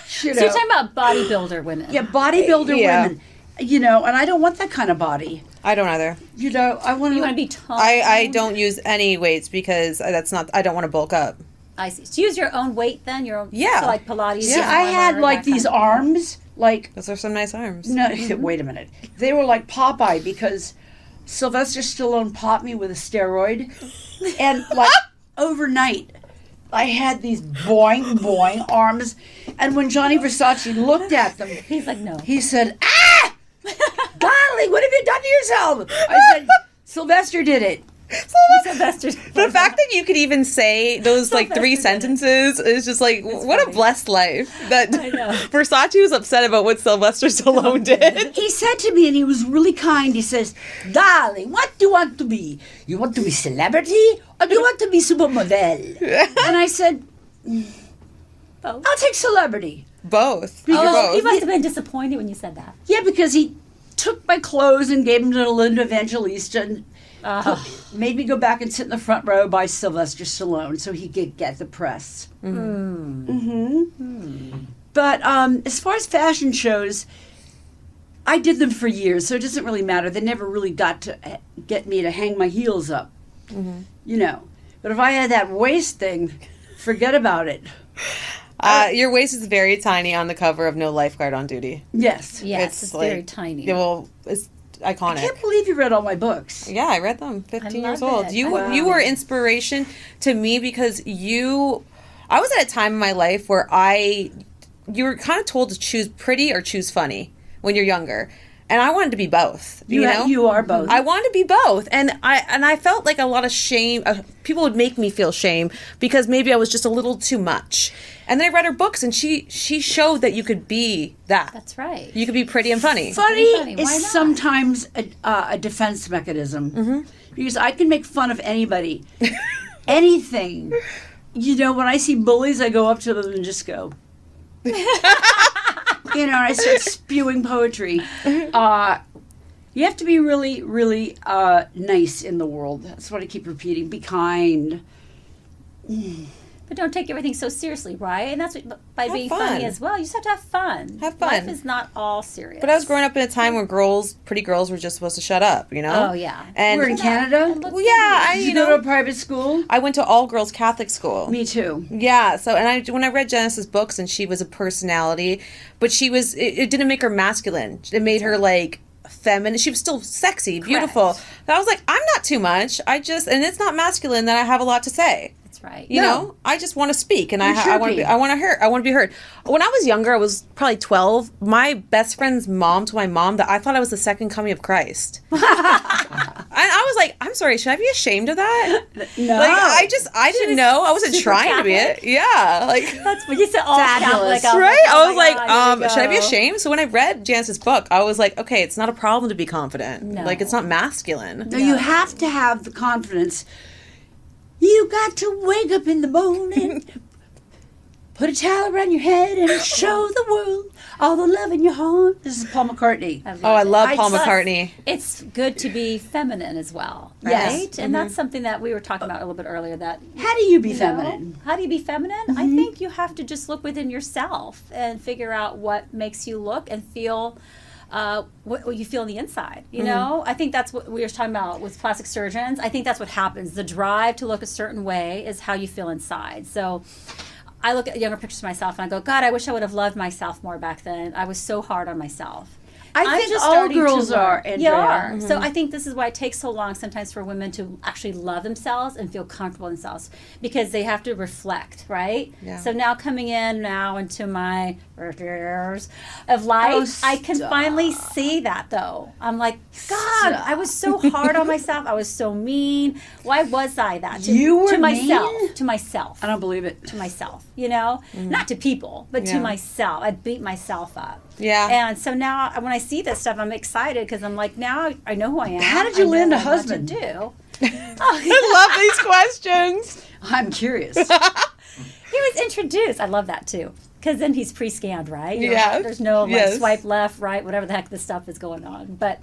So you're talking about bodybuilder women. Yeah, bodybuilder women. And I don't want that kind of body. I don't either. I want You want to to be toned. I don't use any weights because I don't want to bulk up. I see. So use your own weight then? Your own, Yeah. So like Pilates. See, I had like these arms, like Those are some nice arms. no. Wait a minute, they were like Popeye because Sylvester Stallone popped me with a steroid, and like overnight, I had these boing boing arms, and when Johnny Versace looked at them, He's like, no. he said, "Ah, Dolly, what have you done to yourself?" I said, "Sylvester did it." Sylvester's The fact that you could even say those three Sylvester did it. sentences is just like, what funny. a blessed life. That I know. Versace was upset about what Sylvester Stallone did. He said to me, and he was really kind, he says, "Darling, what do you want to be? You want to be celebrity or do you want to be supermodel?" And I said, Both. "I'll take celebrity." Both. Because- You're Oh, he both. must have been disappointed when you said that. Yeah, because he took my clothes and gave them to Linda Evangelista and made me go back and sit in the front row by Sylvester Stallone so he could get the press. But as far as fashion shows, I did them for years, so it doesn't really matter. They never really got to get me to hang my heels up. you know. But if I had that waist thing, forget about it. Your waist is very tiny on the cover of No Lifeguard on Duty. Yes. Yes, it's very tiny. Well, it's iconic. I can't believe you read all my books. Yeah, I read them 15 years love old. it. You were inspiration to me because I was at a time in my life where you were kind of told to choose pretty or choose funny when you're younger. And I wanted to be both. You know? You are both. I wanted to be both. And I felt like a lot of shame. People would make me feel shame because maybe I was just a little too much. And then I read her books, and she showed that you could be that. That's right. You could be pretty and funny. Funny Why is not? sometimes a defense mechanism. Because I can make fun of anybody. Anything. You know, when I see bullies, I go up to them and just go. You know, and I start spewing poetry. You have to be really, really nice in the world. That's what I keep repeating. Be kind. But don't take everything so seriously, right? And that's what, by being fun. funny as well. You just have to have fun. Have fun. Life is not all serious. But I was growing up in a time when pretty girls were just supposed to shut up, you know? Oh, yeah. And We're in Canada? Well, yeah, Did you go to a private school? I went to all girls Catholic school. Me too. Yeah, so when I read Genesis books and she was a personality, but it didn't make her masculine. It made her like feminine. She was still sexy, beautiful. I was like, I'm not too much. And it's not masculine that I have a lot to say. Right. You know, I just want to speak, and I want to be. chirpy. I want to be heard. When I was younger, I was probably 12. My best friend's mom told my mom that I thought I was the second coming of Christ. And I was like, I'm sorry, should I be ashamed of that? No. Like I didn't know. I wasn't super trying to be it. Catholic. Yeah, like That's what you said. All Fabulous. Catholic. right. Oh I was my like, God, here we should I be go. ashamed? So when I read Janice's book, I was like, okay, it's not a problem to be confident. No. Like it's not masculine. No, you have to have the confidence. You got to wake up in the morning, put a towel around your head, and show the world all the love in your heart. This is Paul McCartney. I love I Paul just- McCartney. It's good to be feminine as well, right? Yes. And that's something that we were talking about a little bit earlier. That How do you be you know, feminine? how do you be feminine? I think you have to just look within yourself and figure out what makes you look and feel. What you feel on the inside, you know? I think that's what we were talking about with plastic surgeons. I think that's what happens. The drive to look a certain way is how you feel inside. So I look at younger pictures of myself and I go, God, I wish I would have loved myself more back then. I was so hard on myself. I I'm think just all starting to girls learn. are, You Andrea. are. So I think this is why it takes so long sometimes for women to actually love themselves and feel comfortable in themselves because they have to reflect, right? Yeah. So now coming in now into my years of life, I can stop. finally see that though. I'm like, God, I was so hard on myself. I was so mean. Why was I that? You were to myself. mean? To myself. I don't believe it. To myself, you know, not to people, but to Yeah. myself. I beat myself up. Yeah. And so now when I see this stuff, I'm excited because I'm like, now I know who I am. How did you I land know a what to husband? do. I love these questions. I'm curious. He was introduced. I love that too. Because then he's pre-scanned, right? Yeah. There's no like Yes. swipe left, right, whatever the heck this stuff is going on. But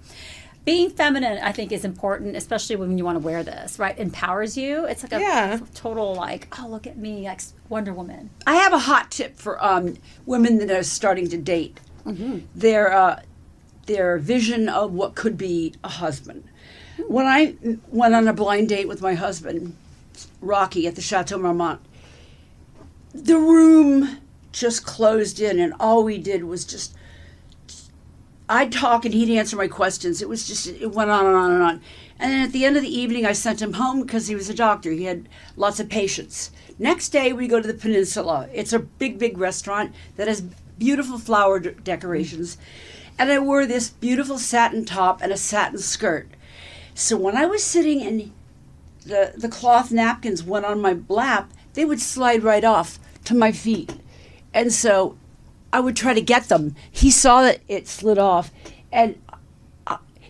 being feminine, I think, is important, especially when you want to wear this, right? Empowers you. It's like a Yeah. total like, oh, look at me, like Wonder Woman. I have a hot tip for women that are starting to date. Their vision of what could be a husband. When I went on a blind date with my husband, Rocky, at the Chateau Marmont, the room just closed in, and all we did was just. I'd talk and he'd answer my questions. It went on and on and on. And then at the end of the evening, I sent him home because he was a doctor. He had lots of patients. Next day, we go to the Peninsula. It's a big, big restaurant that has beautiful flower decorations. And I wore this beautiful satin top and a satin skirt. So when I was sitting and the cloth napkins went on my lap, they would slide right off to my feet. And so I would try to get them. He saw that it slid off, and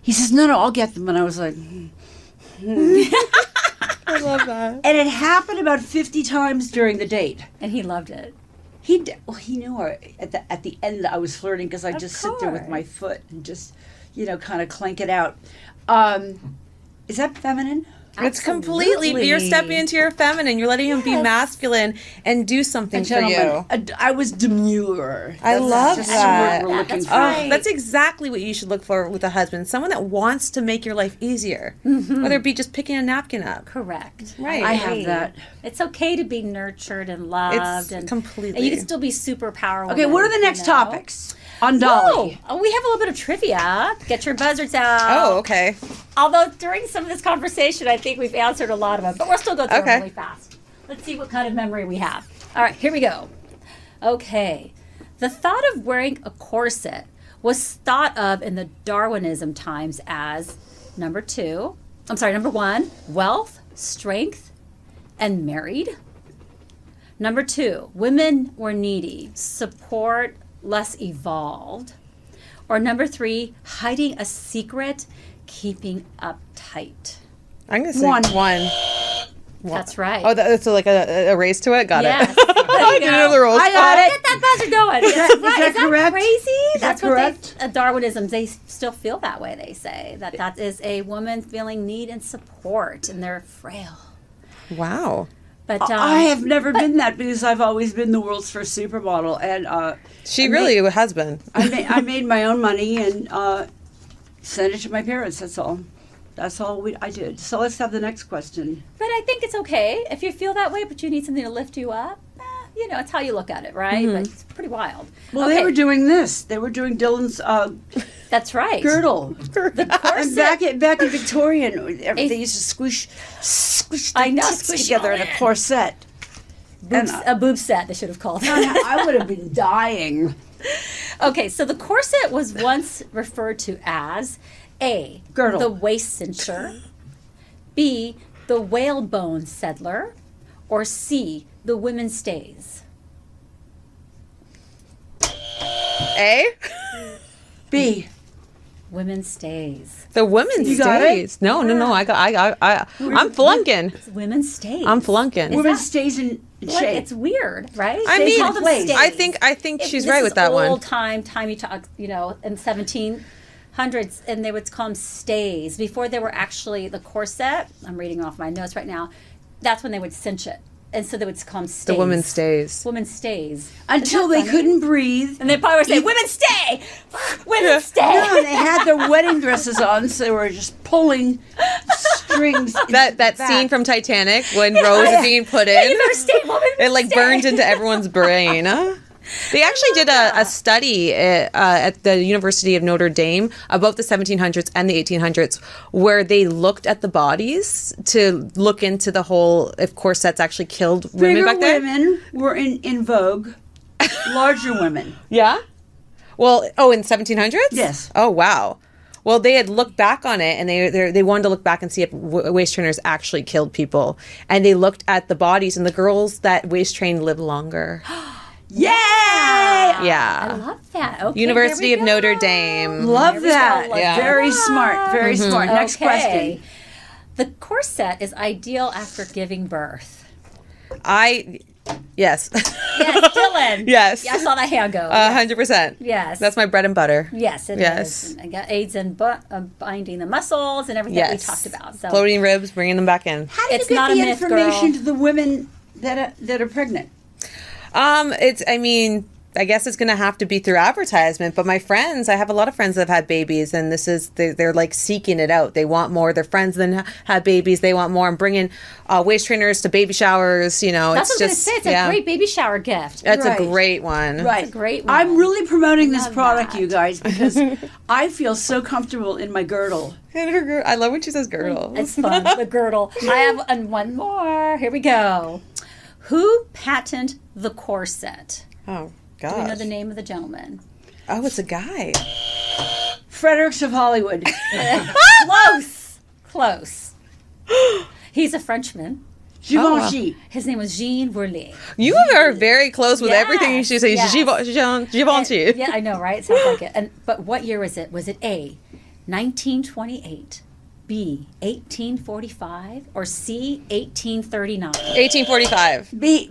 he says, no, I'll get them. And I was like, I love that. And it happened about 50 times during the date. And he loved it. He knew at the end I was flirting because I just sit there with course. my foot and just, kind of clank it out. Is that feminine? It's completely, you're stepping into your feminine. You're letting him be masculine and do something for you. I was demure. I love just that. what we're looking That's for. right. That's exactly what you should look for with a husband. Someone that wants to make your life easier. Whether it be just picking a napkin up. Correct. Right. I have that. It's okay to be nurtured and loved. It's completely. And you can still be super powerful. Okay, what are the next topics on Dolly? Oh, we have a little bit of trivia. Get your buzzards out. Oh, okay. Although during some of this conversation, I think we've answered a lot of them, but we'll still go through Okay. them really fast. Let's see what kind of memory we have. All right, here we go. Okay. The thought of wearing a corset was thought of in the Darwinism times as number one, wealth, strength, and married. Number two, women were needy, support, less evolved. Or number three, hiding a secret, keeping uptight. I'm going to say one. That's right. Oh, that's like a race to it? Got Yes. it. I didn't know the rules. I got it. Get that buzzer going. Is that Is correct? crazy? Is that That's correct? what Darwinism, they still feel that way, they say. That is a woman feeling need and support, and they're frail. Wow. But I have never been that because I've always been the world's first supermodel, and She really has been. I made my own money and sent it to my parents. That's all. That's all I did. So let's have the next question. But I think it's okay if you feel that way, but you need something to lift you up. It's how you look at it, right? But it's pretty wild. Well, Okay, they were doing this. They were doing Dylan's That's right. girdle. The And corset. back in Victorian, they used to squish the I know, tits squish together all in a in. corset. A boob set, they should have called it. I would have been dying. Okay, so the corset was once referred to as A, Girdle. the waist cincher, B, the whalebone settler, or C, the women's stays. A? B. Women's stays. The women's You got it? stays. No. I'm flunking. It's women's stays. I'm flunking. Woman stays in Like, shape. it's weird, right? I They mean, call them place. stays. I think she's This right is with that one. old time you talk, in 1700s, and they would call them stays. Before they were actually the corset, I'm reading off my notes right now, that's when they would cinch it. And so they would call them stays. The women's stays. Women's stays. Until Isn't they that funny? couldn't breathe. And they probably would say, women stay! Women stay! No, they had their wedding dresses on, so they were just pulling strings. into That the back. scene from Titanic when Rose is being put in, You better stay, woman! it like burns into everyone's brain. They actually did a study at the University of Notre Dame about the 1700s and the 1800s where they looked at the bodies to look into the whole, if corsets actually killed women Bigger back then. women were in vogue. Larger women. Yeah? Well, in 1700s? Yes. Oh, wow. Well, they had looked back on it, and they wanted to look back and see if waist trainers actually killed people. And they looked at the bodies, and the girls that waist trained lived longer. Yay! Yeah. I love that. Okay, University there of we Notre go. Dame. Love There we go. that. Let's Yeah. go. Very smart. Very smart. Next Okay. question. The corset is ideal after giving birth. Yes. Yes, Dylan. Yes. Yeah, I saw that hand go. 100%. Yes. That's my bread and butter. Yes, it Yes. is. I got aids in binding the muscles and everything Yes. that we talked about. So Floating ribs, bringing them back in. How do you It's get not the a myth, information girl. to the women that are pregnant? I guess it's going to have to be through advertisement, but my friends, I have a lot of friends that have had babies, and they're like seeking it out. They want more. Their friends then had babies. They want more. I'm bringing waist trainers to baby showers. that's It's what I was just, going to say. It's a great baby shower gift. That's Right. a great one. Right. a great one. I'm really promoting this Love product, that. you guys, because I feel so comfortable in my girdle. And I love when she says girdle. It's fun. The girdle. I have one more. Here we go. Who patented the corset? Oh, Do we know gosh. the name of the gentleman? Oh, it's a guy. Fredericks of Hollywood. Close. He's a Frenchman. Givenchy. His name was Jean Verlet. You are very close with everything you should say. Yes. Givenchy. Yeah, I know, right? Sounds like it. But what year was it? Was it A, 1928, B, 1845, or C, 1839? 1845. B.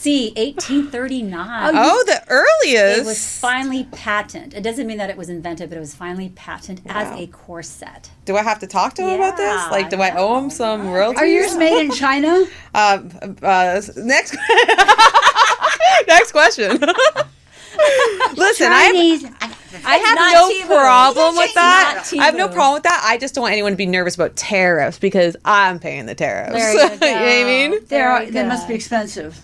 C, 1839. Oh, the earliest. It was finally patented. It doesn't mean that it was invented, but it was finally patented as a corset. Do I have to talk to him about this? Like, do I owe him some royalties? Are yours made in China? Next next question. Listen, I have no problem with that. I have no problem with that. I just don't want anyone to be nervous about tariffs because I'm paying the tariffs. There you go. You know what I mean? They must be expensive.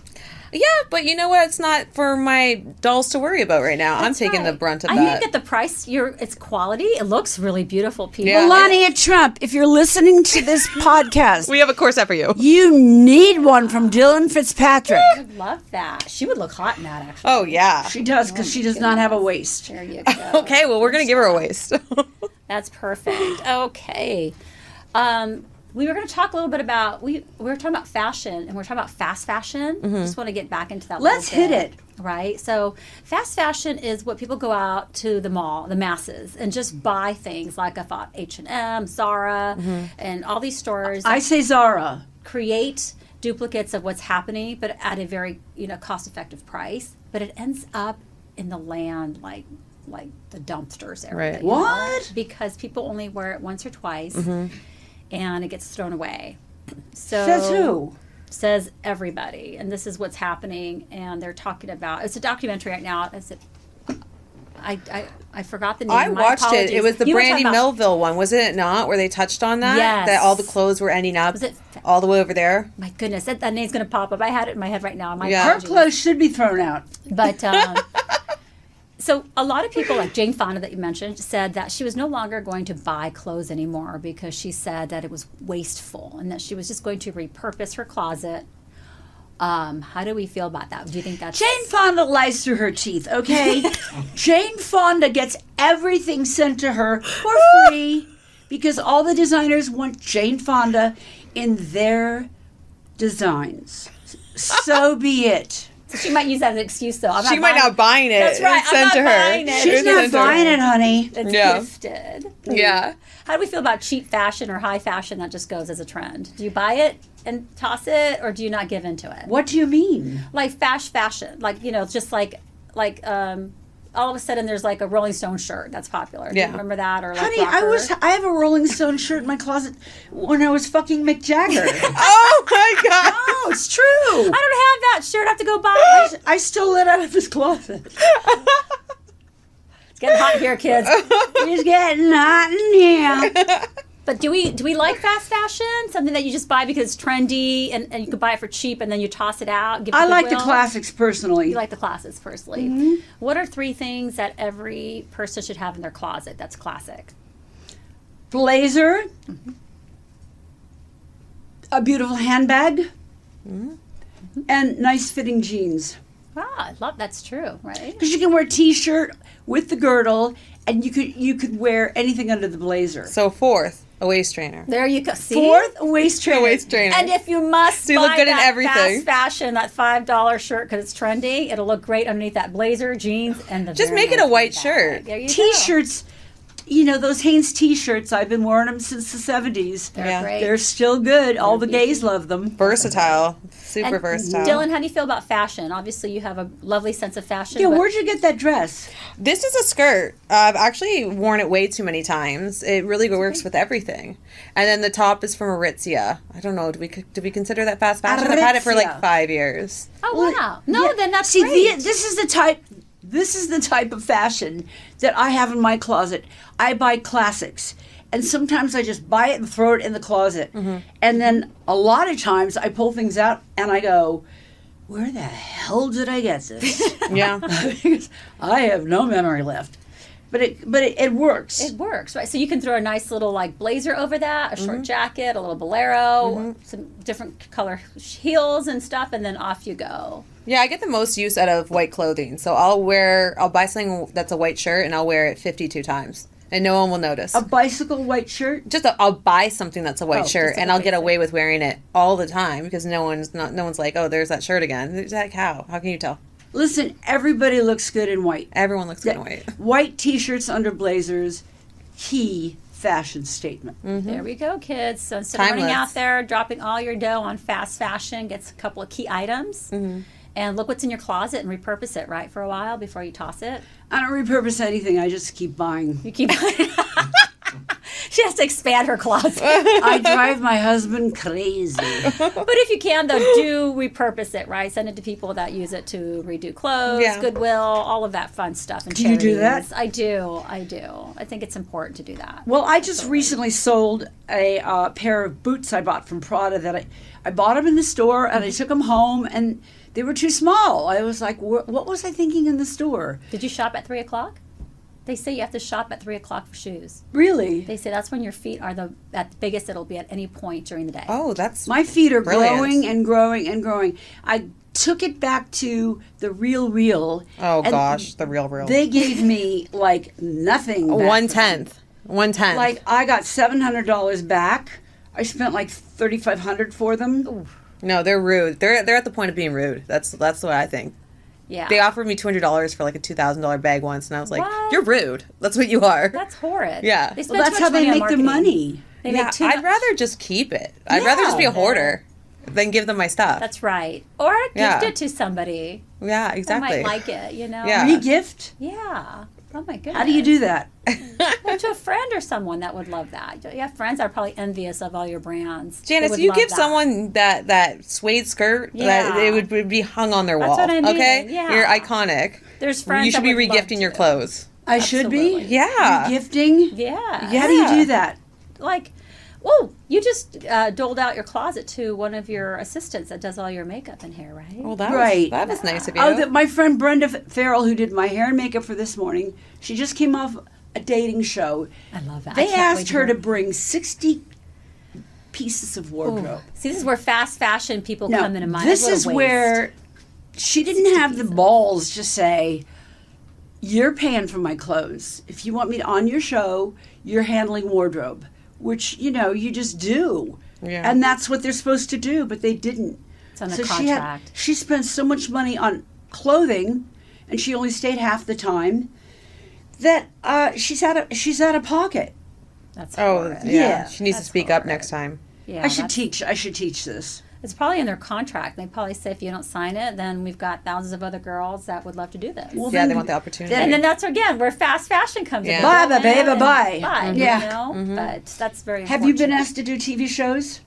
Yeah, but you know what? It's not for my dolls to worry about right now. I'm taking the brunt of I that. think at the price, it's quality. It looks really beautiful, people. Yeah. Melania Trump, if you're listening to this podcast, We have a corset for you. you need one from Dylan Fitzpatrick. I love that. She would look hot in that, actually. Oh, yeah. She does, because she does not have a waist. There you go. Okay, well, we're going to give her a waist. That's perfect. Okay. We were going to talk a little bit about, we were talking about fashion, and we're talking about fast fashion. Just want to get back into that a Let's little hit bit, it. Right? So fast fashion is what people go out to the mall, the masses, and just buy things like I thought H&M, Zara, and all these stores. I say Zara. Create duplicates of what's happening, but at a very cost-effective price. But it ends up in the land like the dumpsters area. Right. you know? What? Because people only wear it once or twice, and it gets thrown away. So Says who? Says everybody, and this is what's happening. And they're talking about. It's a documentary right now. I forgot the name. I My watched apologies. it. It was the You were Brandy talking about- Melville one, wasn't it not? Where they touched on that? Yes. That all the clothes were ending up Was it- all the way over there? My goodness, that name's going to pop up. I had it in my head right now. My Yeah. Her apologies. clothes should be thrown out. But so a lot of people, like Jane Fonda that you mentioned, said that she was no longer going to buy clothes anymore because she said that it was wasteful and that she was just going to repurpose her closet. How do we feel about that? Do you think that's Jane Fonda lies through her teeth, okay? Jane Fonda gets everything sent to her for free because all the designers want Jane Fonda in their designs. So be it. So she might use that as an excuse, though. She might not buying it. That's right. It's sent I'm to not her. buying it. She's It's not sent to her. buying it, honey. It's Yeah. gifted. Yeah. How do we feel about cheap fashion or high fashion that just goes as a trend? Do you buy it and toss it, or do you not give into it? What do you mean? Like fashion, like just like all of a sudden there's like a Rolling Stone shirt that's popular. Do Yeah. you remember that? Or like Honey, rocker? I have a Rolling Stone shirt in my closet when I was fucking Mick Jagger. Oh my God. No, it's true. I don't have that shirt. I have to go buy it. I stole it out of his closet. It's getting hot here, kids. It's getting hot in here. But do we like fast fashion? Something that you just buy because it's trendy and you can buy it for cheap and then you toss it out? Give it I to like the Goodwill? classics personally. You like the classics personally. What are 3 things that every person should have in their closet that's classic? Blazer, a beautiful handbag, and nice fitting jeans. Ah, I love that's true, right? Because you can wear a t-shirt with the girdle, and you could wear anything under the blazer. So 4th, a waist trainer. There you go. See? 4th, a waist trainer. A waist trainer. And if you must So you look buy good in that everything. fast fashion, that $5 shirt because it's trendy, it'll look great underneath that blazer, jeans, and the Just very make it a nice white bag. shirt. There you go. T-shirts, those Hanes T-shirts. I've been wearing them since the 70s. They're Yeah. great. They're still good. All the gays love them. Versatile. Super And versatile. Dylan, how do you feel about fashion? Obviously, you have a lovely sense of fashion. Yeah, but where'd you get that dress? This is a skirt. I've actually worn it way too many times. It really works with everything. And then the top is from Aritzia. I don't know. Do we consider that fast fashion? I've had it for like Aritzia. 5 years. Oh wow! No, Yeah. then that's See, great. this is the type of fashion that I have in my closet. I buy classics. And sometimes I just buy it and throw it in the closet. And then a lot of times I pull things out and I go, where the hell did I get this? Yeah. Because I have no memory left. But it works. It works, right? So you can throw a nice little like blazer over that, a short jacket, a little bolero, some different color heels and stuff, and then off you go. Yeah, I get the most use out of white clothing. So I'll buy something that's a white shirt and I'll wear it 52 times. And no one will notice. A bicycle white shirt. I'll buy something that's a white shirt just and like I'll a get basic. away with wearing it all the time because no one's like, oh, there's that shirt again. It's like, how? How can you tell? Listen, everybody looks good in white. Everyone looks good in white. White T-shirts under blazers, key fashion statement. There we go, kids. So instead of running Timeless. out there dropping all your dough on fast fashion, gets a couple of key items. and look what's in your closet and repurpose it, right, for a while before you toss it. I don't repurpose anything. I just keep buying. You keep She has to expand her closet. I drive my husband crazy. But if you can, though, do repurpose it, right? Send it to people that use it to redo clothes, Goodwill, all of that fun stuff. And do you do that? I do. I think it's important to do that. Well, I just recently sold a pair of boots I bought from Prada that I bought them in the store, and I took them home, and they were too small. I was like, what was I thinking in the store? Did you shop at 3 o'clock? They say you have to shop at 3 o'clock for shoes. Really? They say that's when your feet are at the biggest it'll be at any point during the day. Oh, that's my feet are brilliant. growing and growing and growing. I took it back to the Real. Oh gosh, the Real. They gave me like nothing. Back 1/10. 1/10. Like I got $700 back. I spent like $3,500 for them. Ooh. No, they're rude. They're at the point of being rude. That's what I think. Yeah. They offered me $200 for like a $2,000 bag once, and I was like, What? "You're rude. That's what you are." That's horrid. Yeah. They spend Well, that's too how much they money on make their marketing. money. They Yeah, make too I'd much. rather just keep it. I'd rather just be a hoarder than give them my stuff. That's right. Or Yeah. gift it to somebody Yeah, that exactly. might like it, you know? Yeah. Regift? Yeah. Oh, my goodness. How do you do that? Well, to a friend or someone that would love that. You have friends that are probably envious of all your brands. They Janice, would you love give that. someone that suede skirt, that Yeah. it would be hung on their That's wall. what I mean, Okay? yeah. You're iconic. There's friends You should that be would love regifting your to. clothes. I should be? Absolutely. Yeah. Gifting? Yeah. How do you do that? Like, well, you just doled out your closet to one of your assistants that does all your makeup and hair, right? Well, that Right. was nice of you. Oh, my friend Brenda Farrell, who did my hair and makeup for this morning, she just came off a dating show. I love that. I They can't wait asked her hear to bring 60 pieces of wardrobe. See, this is where fast fashion people No, come into mind. this What a is waste. where she didn't have the balls to say, "You're paying for my clothes. If you want me on your show, you're handling wardrobe," which, you just do. Yeah. And that's what they're supposed to do, but they didn't. It's on the So contract. she spent so much money on clothing, and she only stayed half the time, that she's out of pocket. That's Oh, horrid. yeah. Yeah. She needs to That's speak up horrid. next time. Yeah, I should that's- teach this. It's probably in their contract. They probably say if you don't sign it, then we've got thousands of other girls that would love to do this. Well, Yeah, then- they want the opportunity. And then that's again where fast fashion comes in. Yeah. Bye, Go in babe, and bye. Bye. Yeah. You know? But that's very Have you been unfortunate. asked to do TV shows?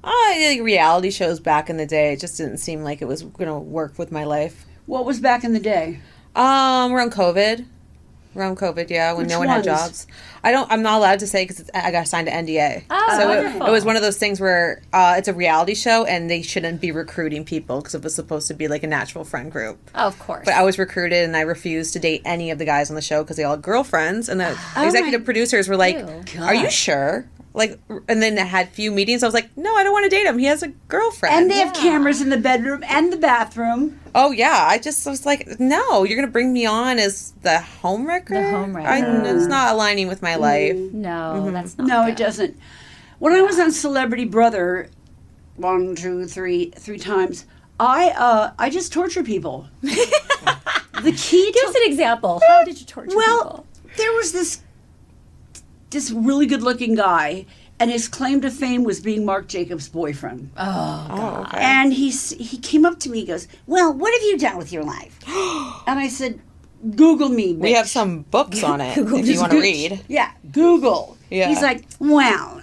Like reality shows back in the day, it just didn't seem like it was going to work with my life. What was back in the day? Around COVID, yeah, when Which no one had ones? jobs. I'm not allowed to say because I got signed to NDA. Oh, so wonderful. it was one of those things where it's a reality show and they shouldn't be recruiting people because it was supposed to be like a natural friend group. Oh, of course. But I was recruited and I refused to date any of the guys on the show because they all had girlfriends. And the Oh executive my- producers were like, Ew. "Are you sure?" Like, and then I had few meetings. I was like, "No, I don't want to date him. He has a girlfriend." And they have Yeah. cameras in the bedroom and the bathroom. Oh yeah, I was like, "No, you're gonna bring me on as the homewrecker." The homewrecker. It's not aligning with my life. no, that's not No, good. it doesn't. When I was on Celebrity Brother, 1, 2, 3 times, I just torture people. The key Give us to an example. How did you torture people? there was this really good-looking guy, and his claim to fame was being Marc Jacobs' boyfriend. Oh, okay. And he came up to me. He goes, "Well, what have you done with your life?" And I said, "Google me, bitch." We have some books on it if you Just want to Goo- read. Yeah, Google. Yeah. He's like, "Well,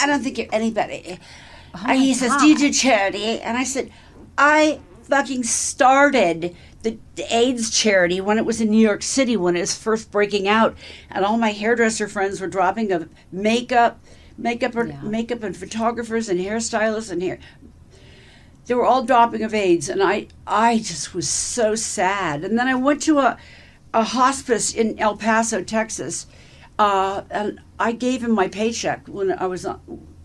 I don't think you're anybody." And he says, "Do you do charity?" And I said, "I fucking started the AIDS charity when it was in New York City when it was first breaking out, and all my hairdresser friends were dropping of makeup and photographers and hairstylists and hair. They were all dropping of AIDS, and I just was so sad. And then I went to a hospice in El Paso, Texas, and I gave him my paycheck when I was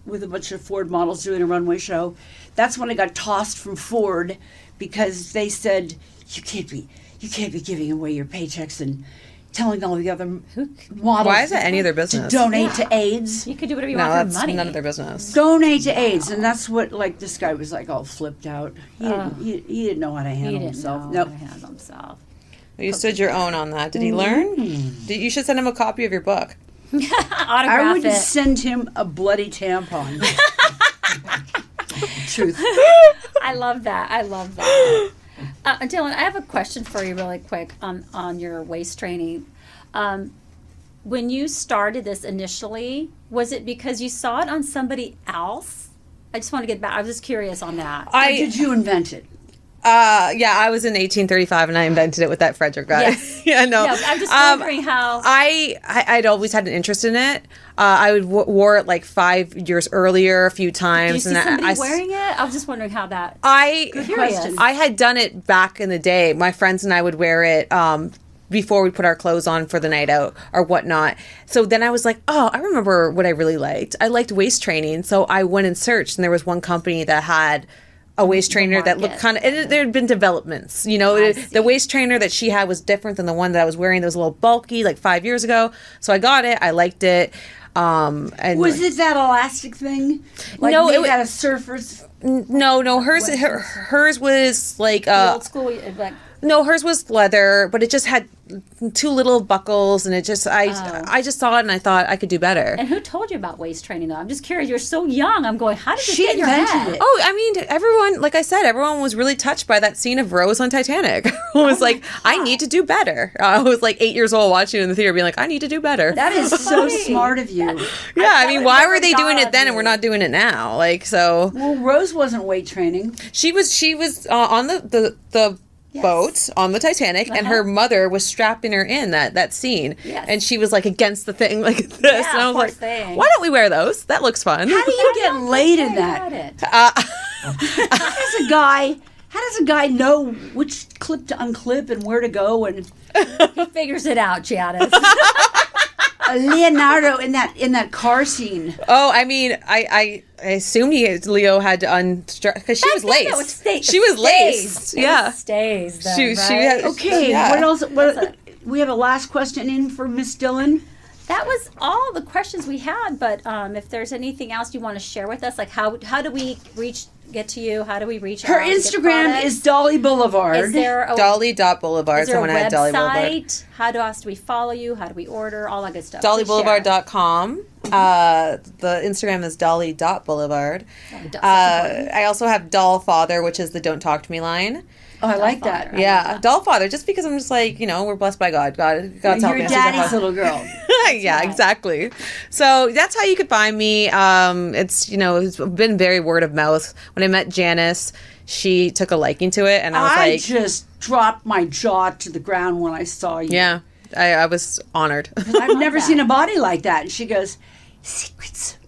with a bunch of Ford models doing a runway show. That's when I got tossed from Ford because they said, you can't be giving away your paychecks and telling all the other models Why is that any of their to business? donate to AIDS. You could do whatever you No, want for that's money. none of their business. Donate to AIDS, and that's what this guy was like all flipped out. He didn't know how to He handle didn't himself. know Nope. how to handle himself. You stood your own on that. Did he learn? You should send him a copy of your book. I Autograph would it. send him a bloody tampon. Truth. I love that. Dylan, I have a question for you really quick on your waist training. When you started this initially, was it because you saw it on somebody else? I just want to get back. I was just curious on that. Or did you invent it? Yeah, I was in 1835 and I invented it with that Frederick guy. Yes. Yeah, no. Yeah, I'm just wondering how. I'd always had an interest in it. I wore it like 5 years earlier a few times. Did you see somebody wearing it? I was just wondering how that. Good question. I had done it back in the day. My friends and I would wear it before we put our clothes on for the night out or whatnot. So then I was like, oh, I remember what I really liked. I liked waist training. So I went and searched, and there was one company that had a waist trainer that looked kind of, there had been developments, you know, the waist trainer that she had was different than the one that I was wearing that was a little bulky like 5 years ago. So I got it. I liked it. And Was it that elastic thing? Like No, it had a surfer's. no, hers was like, The old school, like. no, hers was leather, but it just had too little buckles, and it just I just saw it and I thought I could do better. And who told you about waist training though? I'm just curious. You're so young. I'm going, how did this She get in your invented head? it. Oh, I mean, everyone, like I said, everyone was really touched by that scene of Rose on Titanic. Everyone was like, I need to do better. I was like 8 years old watching it in the theater being like, I need to do better. That is so smart of you. Yeah, I mean, why were they doing thought it then and we're not doing it now? Like, so Well, Rose wasn't weight training. she was on the boat on the Titanic, and her mother was strapping her in that scene, Yes. and she was like against the thing like this, and I was poor like, thing. why don't we wear those? That looks fun. How do you get laid in that? How does a guy know which clip to unclip and where to go? And He figures it out, Janice. Leonardo in that car scene. Oh, I mean, I assume Leo had to unstrap because she was laced. She was laced. Yeah. Stays. Though, She right? had. Okay, Yeah. what else? We have a last question in for Miss Dillon. That was all the questions we had. But if there's anything else you want to share with us, like how do we get to you? How do we reach Her out to get Instagram products? is Dolly Boulevard. Is there a Dolly.Boulevard. Is there Someone a had Dolly Boulevard. website? How do we follow you? How do we order? All that good stuff. DollyBoulevard.com. The Instagram is Dolly.Boulevard. I also have Doll Father, which is the Don't Talk to Me line. Oh, I like that. Yeah, Doll Father, just because I'm just like, we're blessed by God. God's You're helping us. daddy's little girl. Yeah, exactly. So that's how you could find me. It's been very word of mouth. When I met Janice, she took a liking to it, and I was I like, just dropped my jaw to the ground when I saw you. yeah, I was honored. I've never seen a body like that. And she goes, secrets.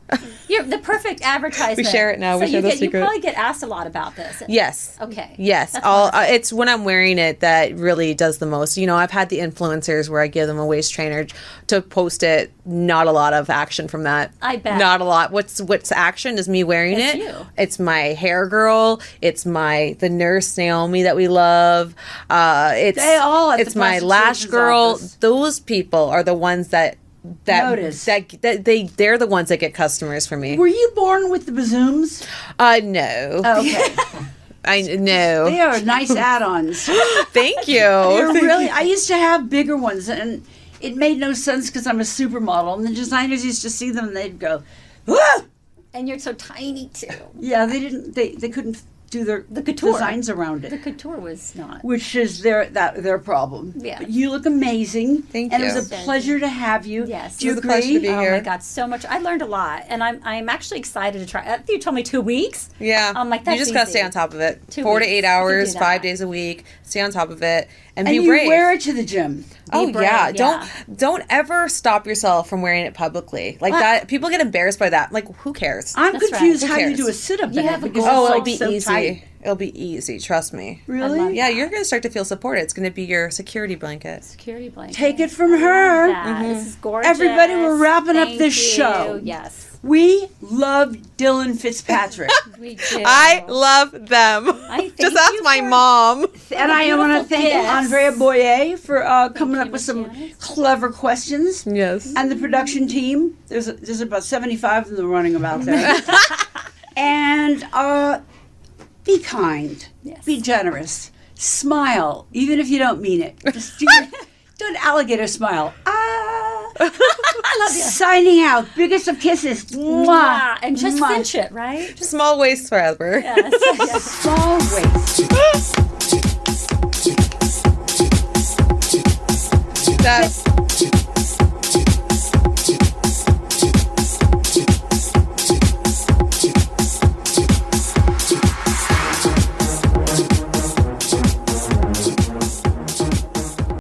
You're the perfect advertisement. We share it now. So We share the you secret. probably get asked a lot about this. Yes. Okay. Yes. That's wonderful. It's when I'm wearing it that really does the most. I've had the influencers where I give them a waist trainer to post it. Not a lot of action from that. I bet. Not a lot. What's action is me wearing It's it. you. It's my hair girl. It's the nurse Naomi that we love. It's They all at the it's my plastic lash surgeon's girl. office. Those people are the ones that Notice. they're the ones that get customers for me. Were you born with the bazooms? No. Okay. I know. They are nice add-ons. Thank you. They're really. I used to have bigger ones, and it made no sense because I'm a supermodel, and the designers used to see them, and they'd go, "Ah!" And you're so tiny too. Yeah, they didn't. They couldn't do The couture. designs around The it, couture was not. which is their problem. Yeah. But you look amazing. Thank and you. it was a pleasure to have you. Yes. Do you It was a pleasure agree? to be Oh here. my God, so much! I learned a lot, and I'm actually excited to try. You told me 2 weeks. Yeah. I'm like, you that's just gotta easy. stay on top of it. 2 4 to weeks. 8 You can hours, do 5 that. days a week. Stay on top of it and And be you brave. wear it to the gym. Oh Be brave, yeah. yeah. Don't ever stop yourself from wearing it publicly. Like that people get embarrassed by that. Like who cares? I'm That's right. confused Who how you cares? do a sit-up You in have it a because goal. it's it'll like be so easy. tight. It'll be easy, trust me. Really? love Yeah, that. you're gonna start to feel supported. It's gonna be your security blanket. Security blanket. Take it from her. That. This is gorgeous. Everybody, we're wrapping up Thank this you. show. Yes, We love Dylan Fitzpatrick. we do. I love them. thank Just ask you my for- mom. And I want to beautiful thank gifts. Andrea Boyer for coming you, up with Miss some Janice. clever questions. Yes. And the production team. There's about 75 of them running about there. And be kind. Yes. Be generous. Smile, even if you don't mean it. Just do an alligator smile. I love you. Signing out. Biggest of kisses. Mwah. Mwah. And just Mwah. cinch it, right? Just Small waist forever. yes. Small waist. best.